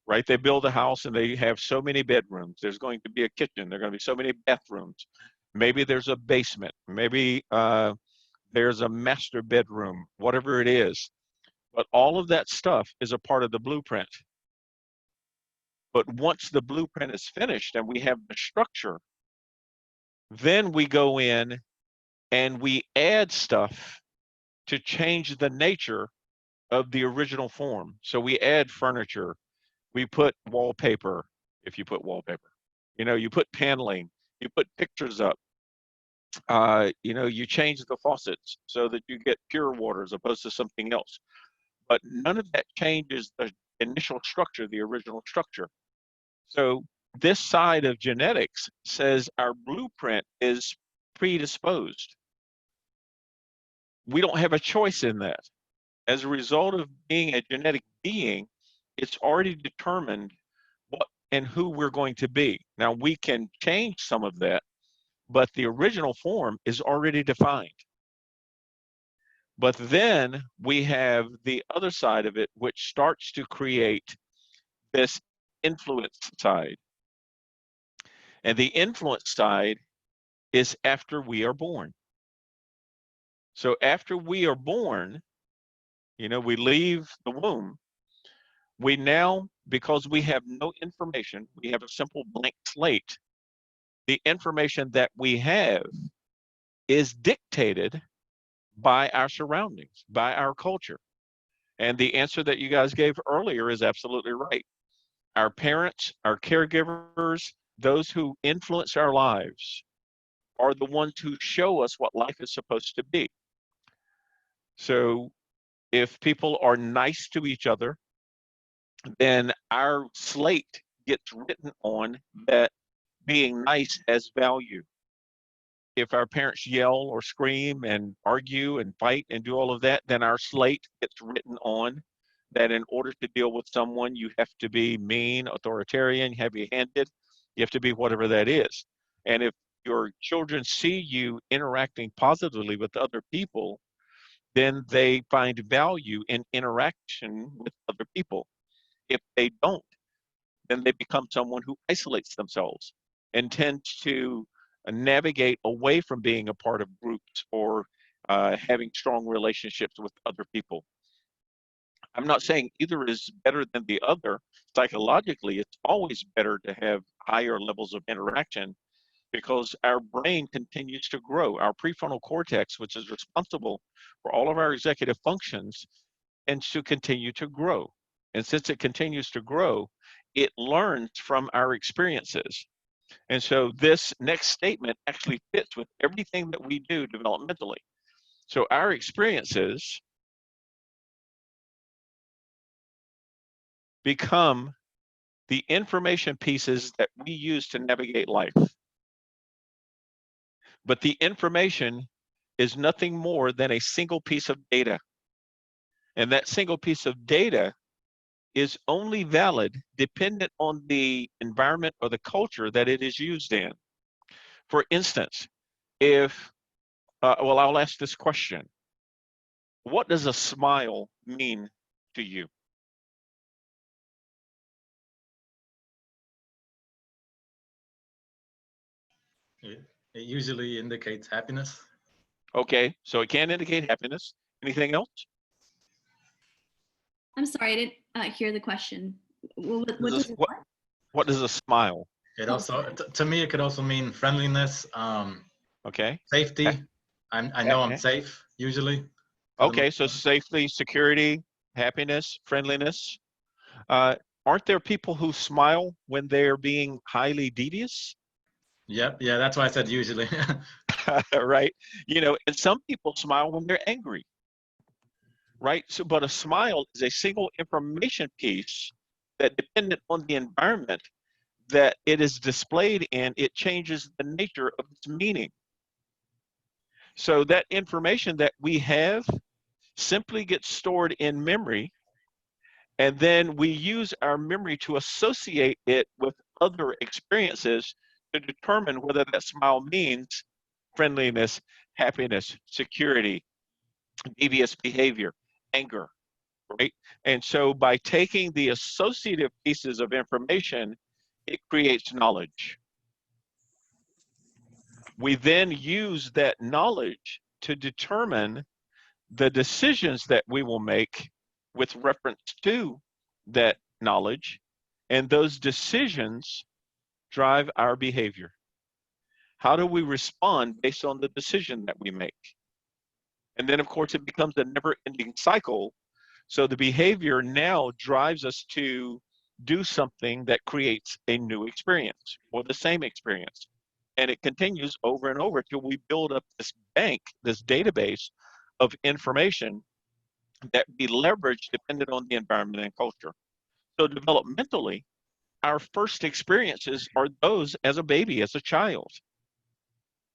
right? They build a house and they have so many bedrooms. There's going to be a kitchen. There are going to be so many bathrooms. Maybe there's a basement. Maybe there's a master bedroom, whatever it is. But all of that stuff is a part of the blueprint. But once the blueprint is finished and we have the structure, then we go in and we add stuff to change the nature of the original form. So we add furniture, we put wallpaper, if you put wallpaper, you put paneling, you put pictures up, you change the faucets so that you get pure water as opposed to something else. But none of that changes the initial structure, the original structure. So this side of genetics says our blueprint is predisposed. We don't have a choice in that. As a result of being a genetic being, it's already determined what and who we're going to be. Now, we can change some of that, but the original form is already defined. But then we have the other side of it, which starts to create this influence side. And the influence side is after we are born. So after we are born, we leave the womb. We now, because we have no information, we have a simple blank slate. The information that we have is dictated by our surroundings, by our culture. And the answer that you guys gave earlier is absolutely right. Our parents, our caregivers, those who influence our lives are the ones who show us what life is supposed to be. So if people are nice to each other, then our slate gets written on that being nice has value. If our parents yell or scream and argue and fight and do all of that, then our slate gets written on that in order to deal with someone, you have to be mean, authoritarian, heavy-handed, you have to be whatever that is. And if your children see you interacting positively with other people, then they find value in interaction with other people. If they don't, then they become someone who isolates themselves and tends to navigate away from being a part of groups or having strong relationships with other people. I'm not saying either is better than the other. Psychologically, it's always better to have higher levels of interaction because our brain continues to grow. Our prefrontal cortex, which is responsible for all of our executive functions, tends to continue to grow. And since it continues to grow, it learns from our experiences. And so this next statement actually fits with everything that we do developmentally. So our experiences become the information pieces that we use to navigate life. But the information is nothing more than a single piece of data. And that single piece of data is only valid dependent on the environment or the culture that it is used in. For instance, if, I'll ask this question. What does a smile mean to you? It usually indicates happiness. Okay, so it can indicate happiness. Anything else? I'm sorry, I didn't hear the question. What does a smile? It also, to me, it could also mean friendliness, Okay. safety. I know I'm safe usually. Okay, so safety, security, happiness, friendliness. Aren't there people who smile when they're being highly devious? Yep, yeah, that's why I said usually. right? And some people smile when they're angry, right? So, but a smile is a single information piece that, dependent on the environment that it is displayed in, it changes the nature of its meaning. So that information that we have simply gets stored in memory, and then we use our memory to associate it with other experiences to determine whether that smile means friendliness, happiness, security, devious behavior, anger, right? And so by taking the associative pieces of information, it creates knowledge. We then use that knowledge to determine the decisions that we will make with reference to that knowledge, and those decisions drive our behavior. How do we respond based on the decision that we make? And then, of course, it becomes a never-ending cycle. So the behavior now drives us to do something that creates a new experience or the same experience. And it continues over and over till we build up this bank, this database of information that we leverage depending on the environment and culture. So developmentally, our first experiences are those as a baby, as a child.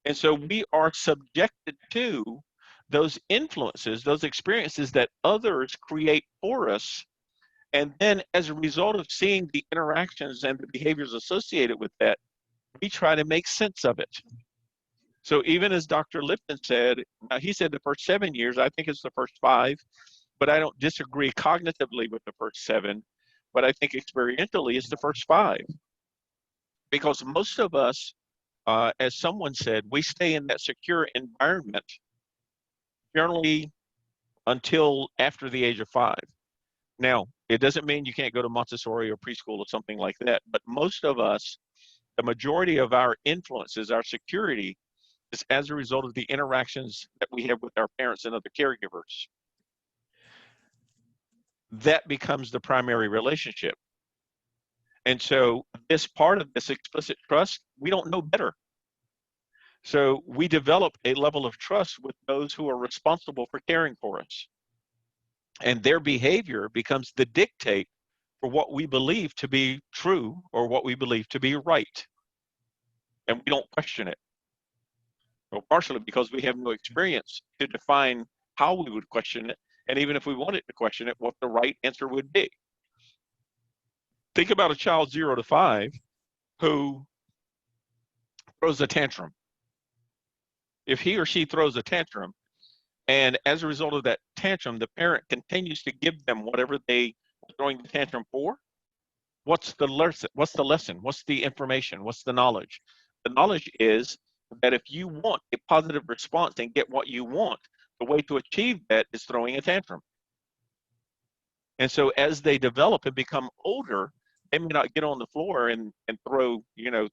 And so we are subjected to those influences, those experiences that others create for us. And then as a result of seeing the interactions and the behaviors associated with that, we try to make sense of it. So even as Dr. Lipton said, he said the first 7 years, I think it's the first 5, but I don't disagree cognitively with the first 7, but I think experientially it's the first 5. Because most of us, as someone said, we stay in that secure environment generally until after the age of 5. Now, it doesn't mean you can't go to Montessori or preschool or something like that, but most of us, the majority of our influences, our security, is as a result of the interactions that we have with our parents and other caregivers. That becomes the primary relationship. And so this part of this explicit trust, we don't know better. So we develop a level of trust with those who are responsible for caring for us. And their behavior becomes the dictate for what we believe to be true or what we believe to be right. And we don't question it. Well, partially because we have no experience to define how we would question it. And even if we wanted to question it, what the right answer would be. Think about a child 0 to 5 who throws a tantrum. If he or she throws a tantrum, and as a result of that tantrum, the parent continues to give them whatever they are throwing the tantrum for, what's the lesson? What's the information? What's the knowledge? The knowledge is that if you want a positive response and get what you want, the way to achieve that is throwing a tantrum. And so as they develop and become older, they may not get on the floor and throw,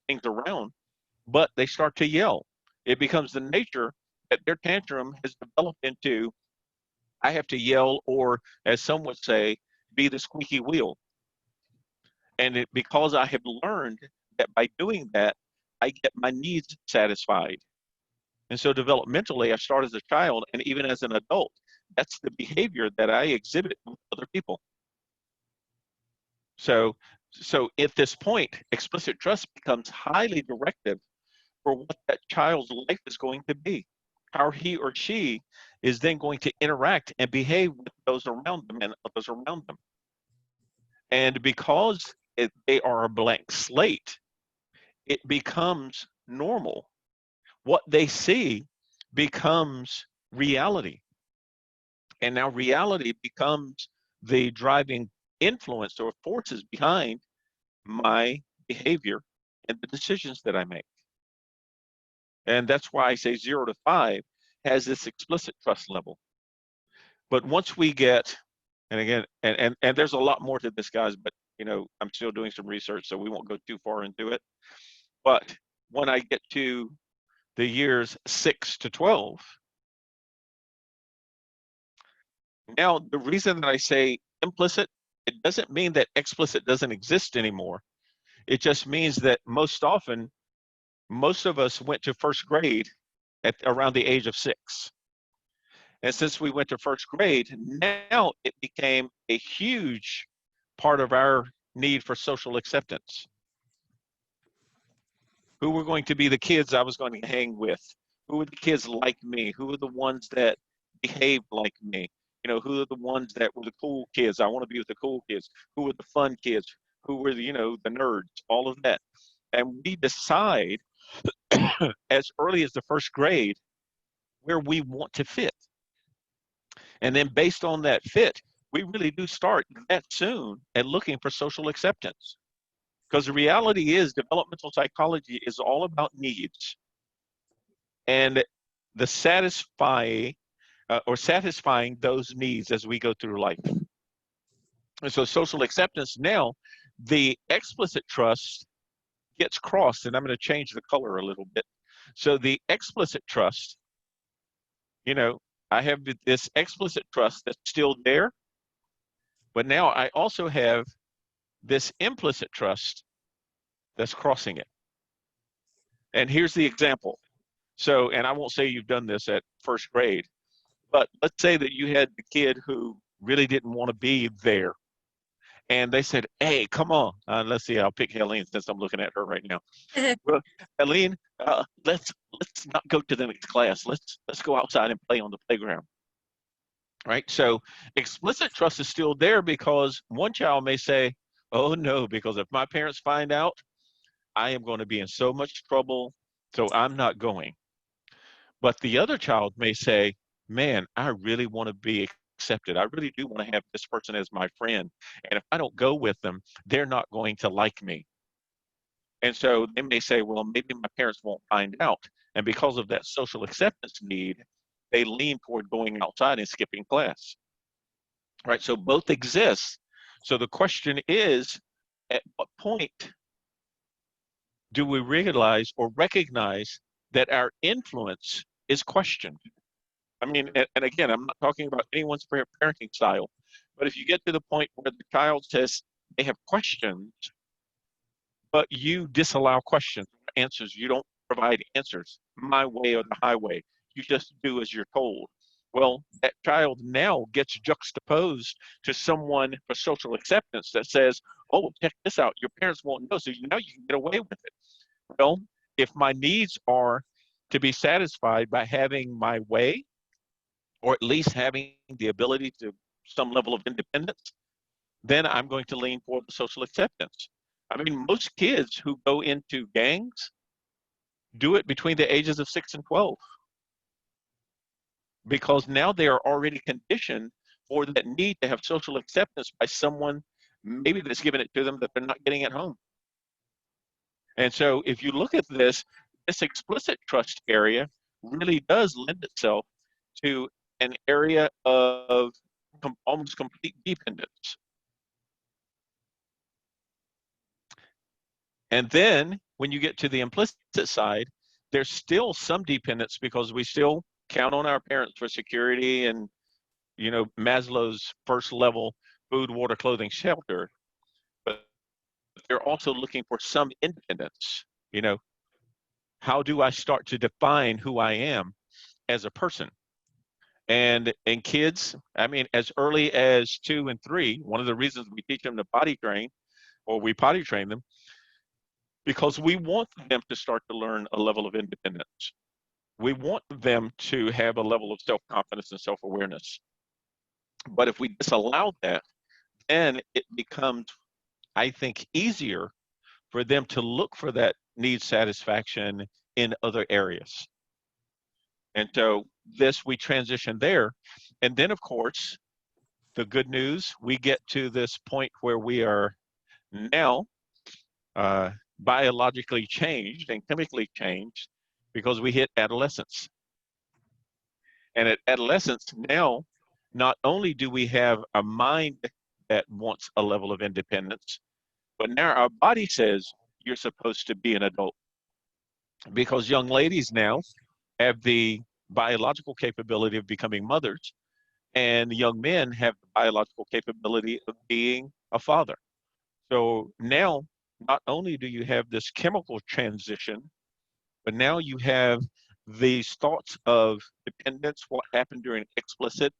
things around, but they start to yell. It becomes the nature that their tantrum has developed into, I have to yell, or as some would say, be the squeaky wheel. And because I have learned that by doing that, I get my needs satisfied. And so developmentally, I start as a child, and even as an adult, that's the behavior that I exhibit with other people. So at this point, explicit trust becomes highly directive for what that child's life is going to be, how he or she is then going to interact and behave with those around them and others around them. And because they are a blank slate, it becomes normal. What they see becomes reality. And now reality becomes the driving influence or forces behind my behavior and the decisions that I make. And that's why I say 0 to 5 has this explicit trust level. But once we get, and again, and there's a lot more to this, guys, but I'm still doing some research, so we won't go too far into it. But when I get to the years 6 to 12, now the reason that I say implicit, it doesn't mean that explicit doesn't exist anymore. It just means that most often, most of us went to first grade at around the age of 6. And since we went to first grade, now it became a huge part of our need for social acceptance. Who were going to be the kids I was going to hang with? Who were the kids like me? Who were the ones that behaved like me? Who are the ones that were the cool kids? I want to be with the cool kids. Who were the fun kids? Who were the nerds? All of that. And we decide as early as the first grade where we want to fit. And then based on that fit, we really do start that soon at looking for social acceptance. Because the reality is developmental psychology is all about needs and the satisfying those needs as we go through life. And so social acceptance now, the explicit trust gets crossed, and I'm going to change the color a little bit. So the explicit trust, I have this explicit trust that's still there, but now I also have this implicit trust that's crossing it. And here's the example. So, and I won't say you've done this at first grade, but let's say that you had the kid who really didn't want to be there. And they said, hey, come on. Let's see, I'll pick Helene since I'm looking at her right now. Well, Helene, let's not go to the next class. Let's go outside and play on the playground. Right? So explicit trust is still there because one child may say, oh no, because if my parents find out, I am going to be in so much trouble, so I'm not going. But the other child may say, man, I really want to be accepted. I really do want to have this person as my friend. And if I don't go with them, they're not going to like me. And so they may say, well, maybe my parents won't find out. And because of that social acceptance need, they lean toward going outside and skipping class. Right? So both exist. So the question is, at what point do we realize or recognize that our influence is questioned? I mean, and again, I'm not talking about anyone's parenting style, but if you get to the point where the child says they have questions, but you disallow questions, answers, you don't provide answers, my way or the highway, you just do as you're told. Well, that child now gets juxtaposed to someone for social acceptance that says, oh, check this out, your parents won't know, so now you can get away with it. Well, if my needs are to be satisfied by having my way, or at least having the ability to some level of independence, then I'm going to lean toward the social acceptance. I mean, most kids who go into gangs do it between the ages of 6 and 12 because now they are already conditioned for that need to have social acceptance by someone maybe that's giving it to them that they're not getting at home. And so if you look at this explicit trust area really does lend itself to an area of almost complete dependence. And then when you get to the implicit side, there's still some dependence because we still count on our parents for security and, Maslow's first level, food, water, clothing, shelter. But they're also looking for some independence. How do I start to define who I am as a person? And in kids, I mean, as early as 2 and 3, one of the reasons we teach them to potty train, or we potty train them, because we want them to start to learn a level of independence. We want them to have a level of self-confidence and self-awareness. But if we disallow that, then it becomes, I think, easier for them to look for that need satisfaction in other areas. And so we transition there. And then, of course, the good news, we get to this point where we are now biologically changed and chemically changed because we hit adolescence. And at adolescence, now, not only do we have a mind that wants a level of independence, but now our body says you're supposed to be an adult. Because young ladies now have the biological capability of becoming mothers, and young men have the biological capability of being a father. So now, not only do you have this chemical transition, but now you have these thoughts of dependence, what happened during explicit,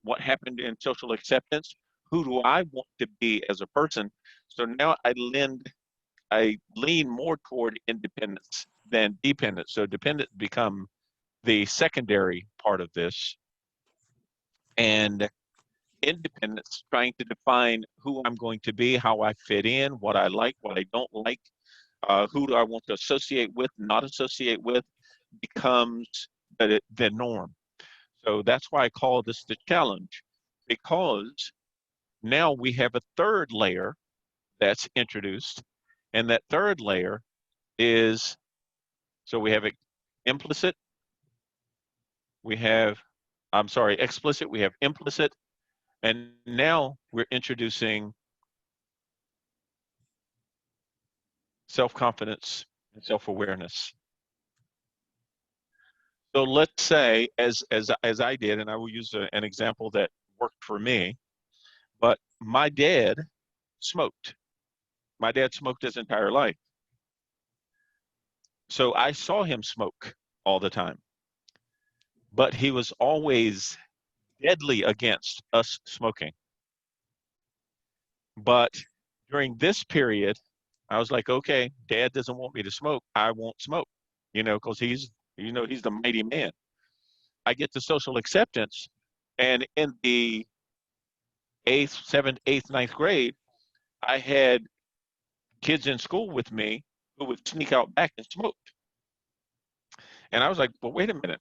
what happened in social acceptance, who do I want to be as a person? So now I lean more toward independence than dependence. So dependence become the secondary part of this, and independence trying to define who I'm going to be, how I fit in, what I like, what I don't like, who do I want to associate with, not associate with, becomes the norm. So that's why I call this the challenge, because now we have a third layer that's introduced, and that third layer is, so we have implicit, we have, I'm sorry, explicit, we have implicit, and now we're introducing self-confidence and self-awareness. So let's say, as I did, and I will use an example that worked for me, but my dad smoked. My dad smoked his entire life. So I saw him smoke all the time, but he was always deadly against us smoking. But during this period, I was like, okay, Dad doesn't want me to smoke. I won't smoke, because he's the mighty man. I get to social acceptance, and in the 8th, 7th, 8th, 9th grade, I had kids in school with me who would sneak out back and smoke. And I was like, well, wait a minute.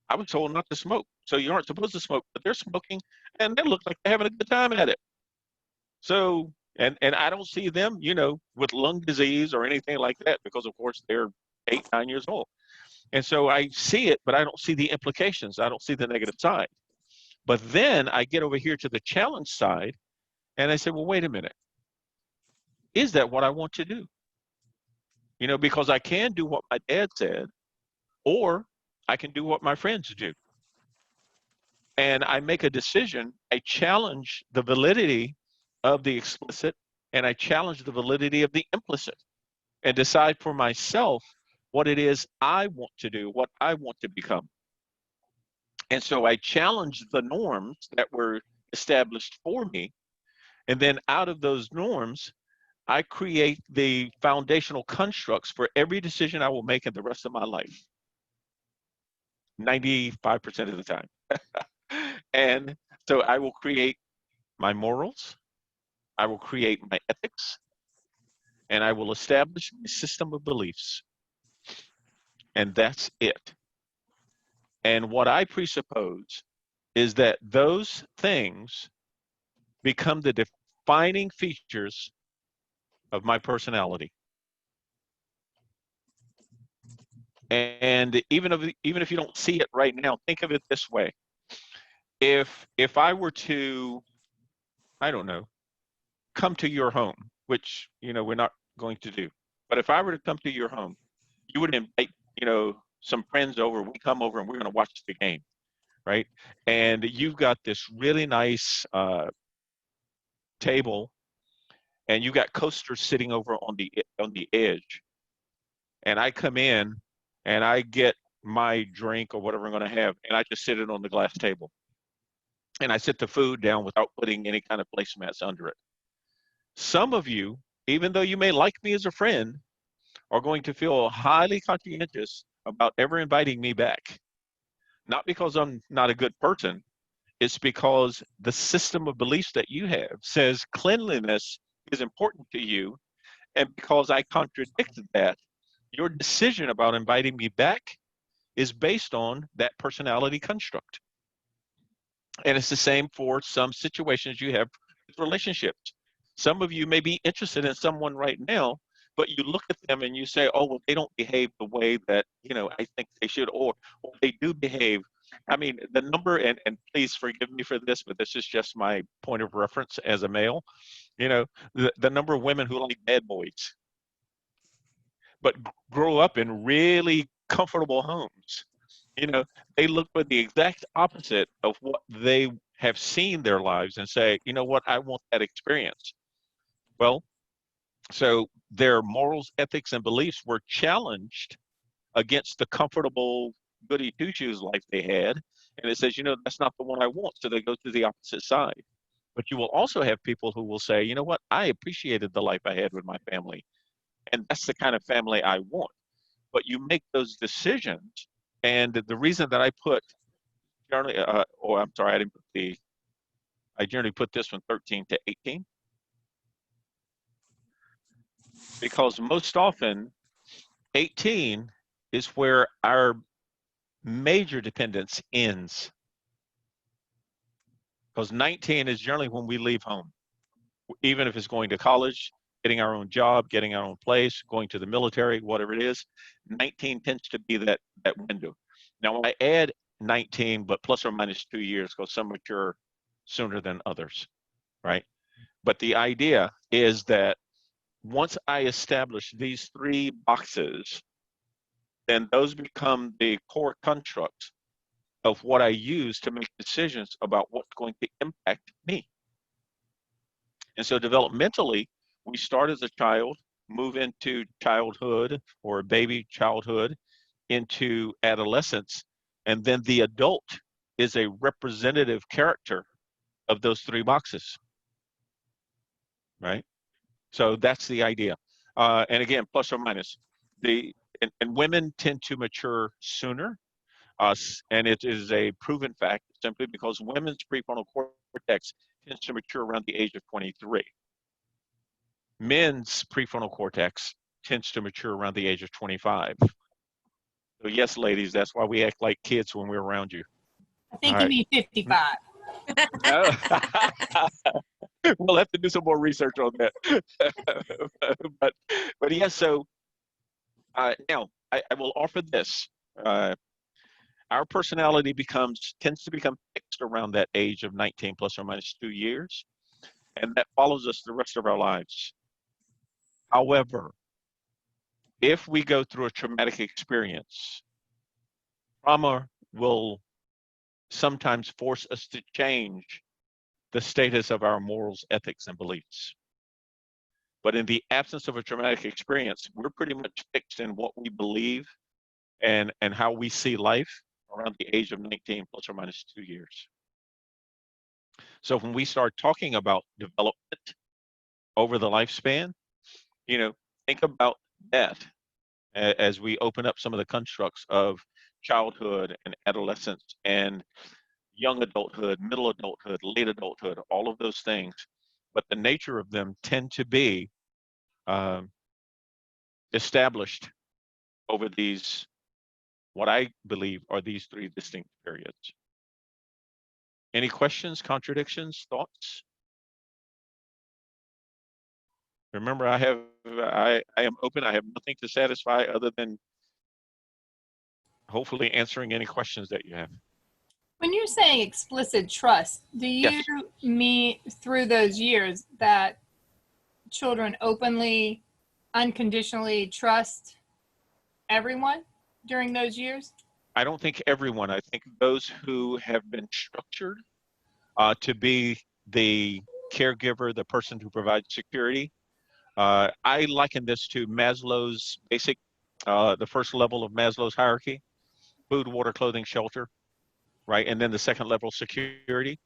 I was told not to smoke. So you aren't supposed to smoke, but they're smoking, and they look like they're having a good time at it. So, and I don't see them, with lung disease or anything like that, because of course they're 8, 9 years old. And so I see it, but I don't see the implications. I don't see the negative side. But then I get over here to the challenge side, and I say, well, wait a minute. Is that what I want to do? Because I can do what my dad said, or I can do what my friends do. And I make a decision. I challenge the validity of the explicit, and I challenge the validity of the implicit, and decide for myself what it is I want to do, what I want to become. And so I challenge the norms that were established for me. And then out of those norms, I create the foundational constructs for every decision I will make in the rest of my life, 95% of the time. And so I will create my morals, I will create my ethics, and I will establish my system of beliefs. And that's it. And what I presuppose is that those things become the defining features of my personality. And even if you don't see it right now, think of it this way. If I were to, I don't know, come to your home, which, we're not going to do, but if I were to come to your home, you would invite, some friends over, we come over and we're going to watch the game, right? And you've got this really nice table, and you got coasters sitting over on the edge. And I come in and I get my drink or whatever I'm going to have, and I just sit it on the glass table. And I sit the food down without putting any kind of placemats under it. Some of you, even though you may like me as a friend, are going to feel highly conscientious about ever inviting me back. Not because I'm not a good person, it's because the system of beliefs that you have says cleanliness is important to you, and because I contradicted that, your decision about inviting me back is based on that personality construct. And it's the same for some situations you have with relationships. Some of you may be interested in someone right now, but you look at them and you say, oh, well, they don't behave the way that, I think they should, or they do behave. I mean, the number, and please forgive me for this, but this is just my point of reference as a male, the number of women who like bad boys, but grow up in really comfortable homes. They look for the exact opposite of what they have seen their lives and say, you know what, I want that experience. Well, so their morals, ethics, and beliefs were challenged against the comfortable goody two-shoes life they had. And it says, that's not the one I want. So they go to the opposite side. But you will also have people who will say, you know what, I appreciated the life I had with my family. And that's the kind of family I want. But you make those decisions. And the reason that I put generally, I'm sorry, I generally put this one 13 to 18. Because most often 18 is where our major dependence ends. Because 19 is generally when we leave home, even if it's going to college, getting our own job, getting our own place, going to the military, whatever it is. 19 tends to be that window. Now I add 19, but plus or minus 2 years, because some mature sooner than others, right? But the idea is that once I establish these 3 boxes, then those become the core constructs of what I use to make decisions about what's going to impact me. And so developmentally, we start as a child, move into childhood or baby childhood, into adolescence, and then the adult is a representative character of those 3 boxes, right? So that's the idea. And again, plus or minus. And women tend to mature sooner, and it is a proven fact simply because women's prefrontal cortex tends to mature around the age of 23. Men's prefrontal cortex tends to mature around the age of 25. So yes, ladies, that's why we act like kids when we're around you. I think All you right. mean 55. No. We'll have to do some more research on that. but yes, so now I will offer this. Our personality tends to become fixed around that age of 19 plus or minus 2 years, and that follows us the rest of our lives. However, if we go through a traumatic experience, trauma will sometimes force us to change the status of our morals, ethics, and beliefs. But in the absence of a traumatic experience, we're pretty much fixed in what we believe and how we see life around the age of 19 plus or minus 2 years. So when we start talking about development over the lifespan, think about that as we open up some of the constructs of childhood and adolescence and young adulthood, middle adulthood, late adulthood, all of those things. But the nature of them tend to be established over these, what I believe are these 3 distinct periods. Any questions, contradictions, thoughts? Remember, I am open. I have nothing to satisfy other than hopefully answering any questions that you have. When you're saying explicit trust, do you Yes. mean through those years that children openly, unconditionally trust everyone during those years? I don't think everyone. I think those who have been structured to be the caregiver, the person who provides security. I liken this to Maslow's basic, the first level of Maslow's hierarchy: food, water, clothing, shelter, right? And then the second level, security.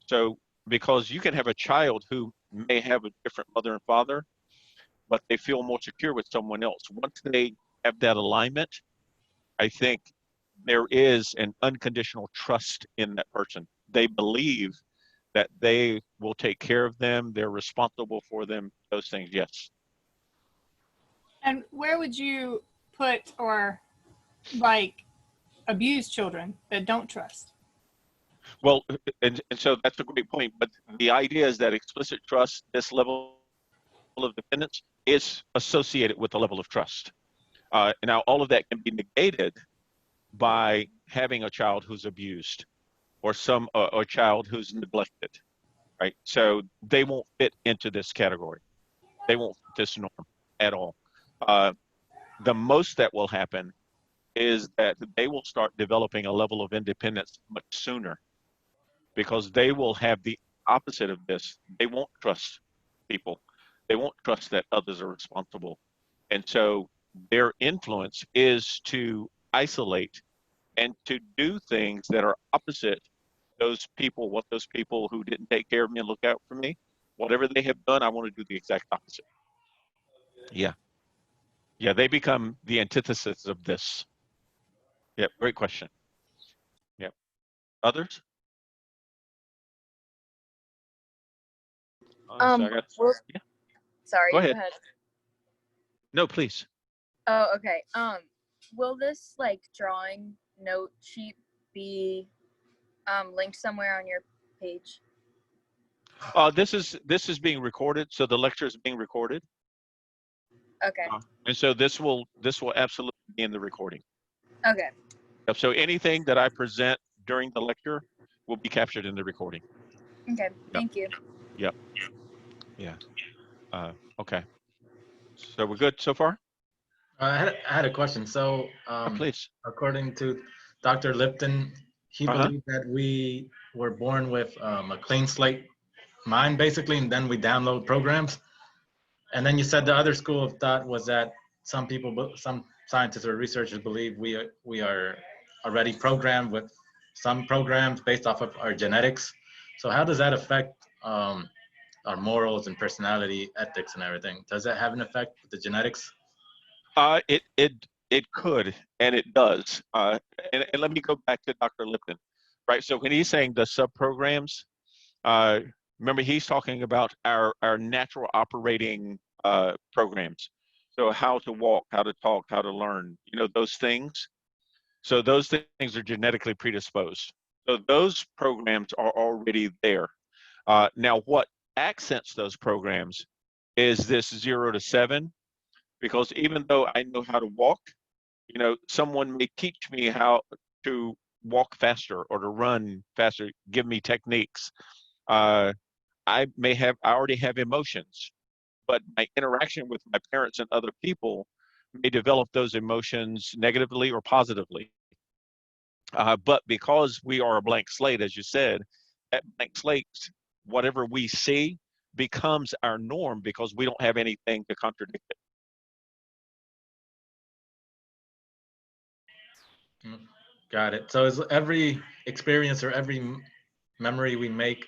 So because you can have a child who may have a different mother and father, but they feel more secure with someone else. Once they have that alignment, I think there is an unconditional trust in that person. They believe that they will take care of them, they're responsible for them, those things, yes. And where would you put or abuse children that don't trust? Well, and so that's a great point, but the idea is that explicit trust, this level of dependence, is associated with a level of trust. Now, all of that can be negated by having a child who's abused or a child who's neglected, right? So they won't fit into this category. They won't fit this norm at all. The most that will happen is that they will start developing a level of independence much sooner, because they will have the opposite of this. They won't trust people. They won't trust that others are responsible. And so their influence is to isolate and to do things that are opposite what those people who didn't take care of me and look out for me, whatever they have done, I want to do the exact opposite. Yeah. Yeah, they become the antithesis of this. Yeah, great question. Yep. Others? So I got, yeah, Sorry, go go ahead. ahead. No, please. Oh, okay. Will this like drawing note sheet be linked somewhere on your page? This is being recorded, so the lecture is being recorded, Okay. and so this will absolutely be in the recording. Okay. So anything that I present during the lecture will be captured in the recording. Okay. Thank you. Yep. Yeah. Okay. So we're good so far? I had a question. So, Please. according to Dr. Lipton, he believed that we were born with a clean slate mind, basically, and then we download programs. And then you said the other school of thought was that some scientists or researchers believe we are already programmed with some programs based off of our genetics. So how does that affect our morals and personality, ethics, and everything? Does that have an effect with the genetics? It could, and it does. And let me go back to Dr. Lipton, right? So when he's saying the sub-programs, remember he's talking about our natural operating programs. So how to walk, how to talk, how to learn, those things. So those things are genetically predisposed. So those programs are already there. Now, what accents those programs is this 0 to 7, because even though I know how to walk, someone may teach me how to walk faster or to run faster, give me techniques. I already have emotions, but my interaction with my parents and other people may develop those emotions negatively or positively. But because we are a blank slate, as you said, that blank slate, whatever we see becomes our norm because we don't have anything to contradict it. Got it. So is every experience or every memory we make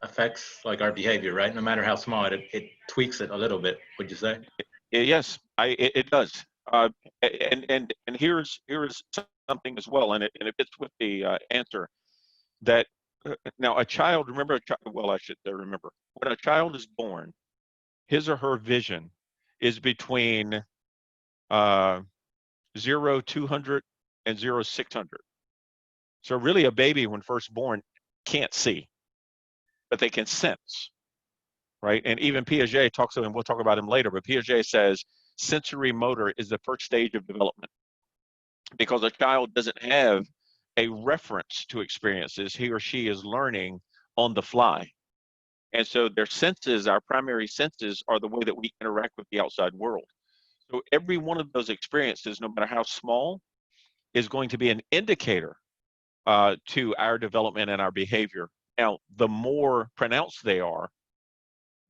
affects like our behavior, right? No matter how small, it tweaks it a little bit, would you say? Yes, it does. And here's something as well, and it fits with the answer that now a child. Remember, well, I should remember when a child is born, his or her vision is between 0 200 and 0 600. So really, a baby when first born can't see, but they can sense. Right? And even Piaget talks to him, we'll talk about him later, but Piaget says sensory motor is the first stage of development because a child doesn't have a reference to experiences. He or she is learning on the fly. And so their senses, our primary senses, are the way that we interact with the outside world. So every one of those experiences, no matter how small, is going to be an indicator to our development and our behavior. Now, the more pronounced they are,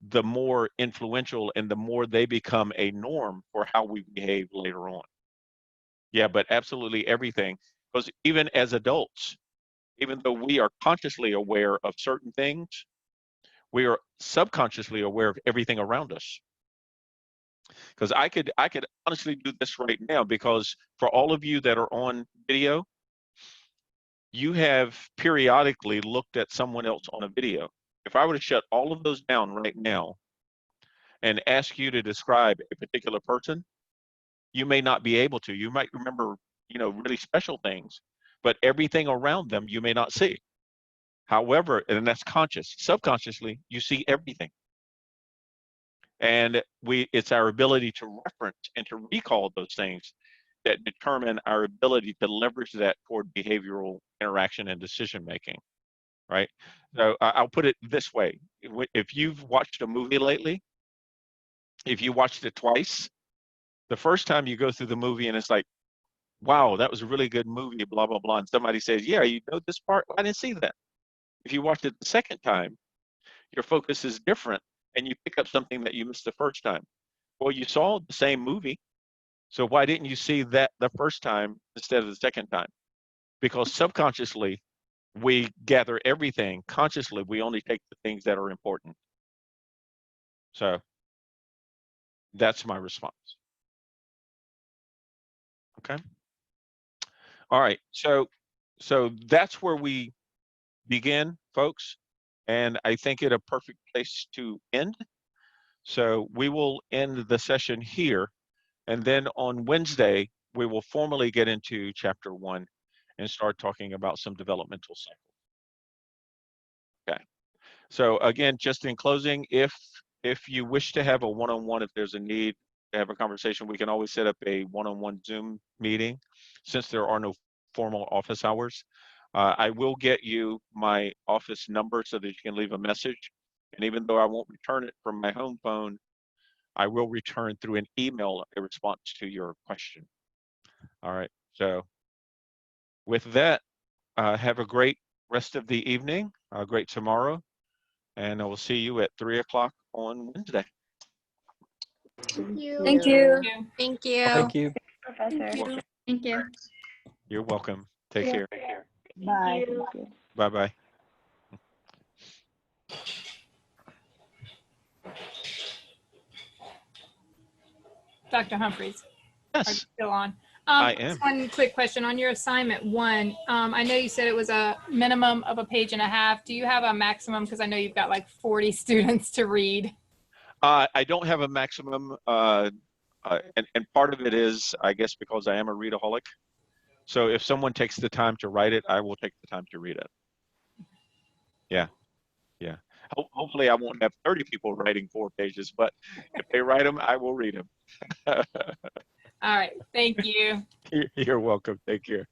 the more influential and the more they become a norm for how we behave later on. Yeah, but absolutely everything, because even as adults, even though we are consciously aware of certain things, we are subconsciously aware of everything around us. Because I could honestly do this right now, because for all of you that are on video, you have periodically looked at someone else on a video. If I were to shut all of those down right now and ask you to describe a particular person, you may not be able to. You might remember, really special things, but everything around them you may not see. However, and that's conscious. Subconsciously, you see everything. And it's our ability to reference and to recall those things that determine our ability to leverage that toward behavioral interaction and decision making, right? So I'll put it this way. If you've watched a movie lately, if you watched it twice, the first time you go through the movie and it's like, wow, that was a really good movie, blah, blah, blah. And somebody says, yeah, you know this part? I didn't see that. If you watched it the second time, your focus is different and you pick up something that you missed the first time. Well, you saw the same movie. So why didn't you see that the first time instead of the second time? Because subconsciously, we gather everything. Consciously, we only take the things that are important. So that's my response. Okay. All right. So that's where we begin, folks. And I think it a perfect place to end. So we will end the session here. And then on Wednesday, we will formally get into chapter 1 and start talking about some developmental cycles. Okay. So again, just in closing, if you wish to have a one-on-one, if there's a need to have a conversation, we can always set up a one-on-one Zoom meeting since there are no formal office hours. I will get you my office number so that you can leave a message. And even though I won't return it from my home phone, I will return through an email a response to your question. All right. So with that, have a great rest of the evening, a great tomorrow, and I will see you at 3 o'clock on Wednesday. Thank you. Thank you. Thank you. Thank you. Professor. Thank you. You're welcome. Take care. Bye. Bye-bye. Dr. Humphreys, are you Yes, still on? I am. Just one quick question on your assignment 1. I know you said it was a minimum of a page and a half. Do you have a maximum? Because I know you've got like 40 students to read. I don't have a maximum, and part of it is, I guess, because I am a readaholic. So if someone takes the time to write it, I will take the time to read it. Yeah, yeah. Hopefully I won't have 30 people writing 4 pages, but if they write them, I will read them. All right. Thank you. You're welcome. Take care.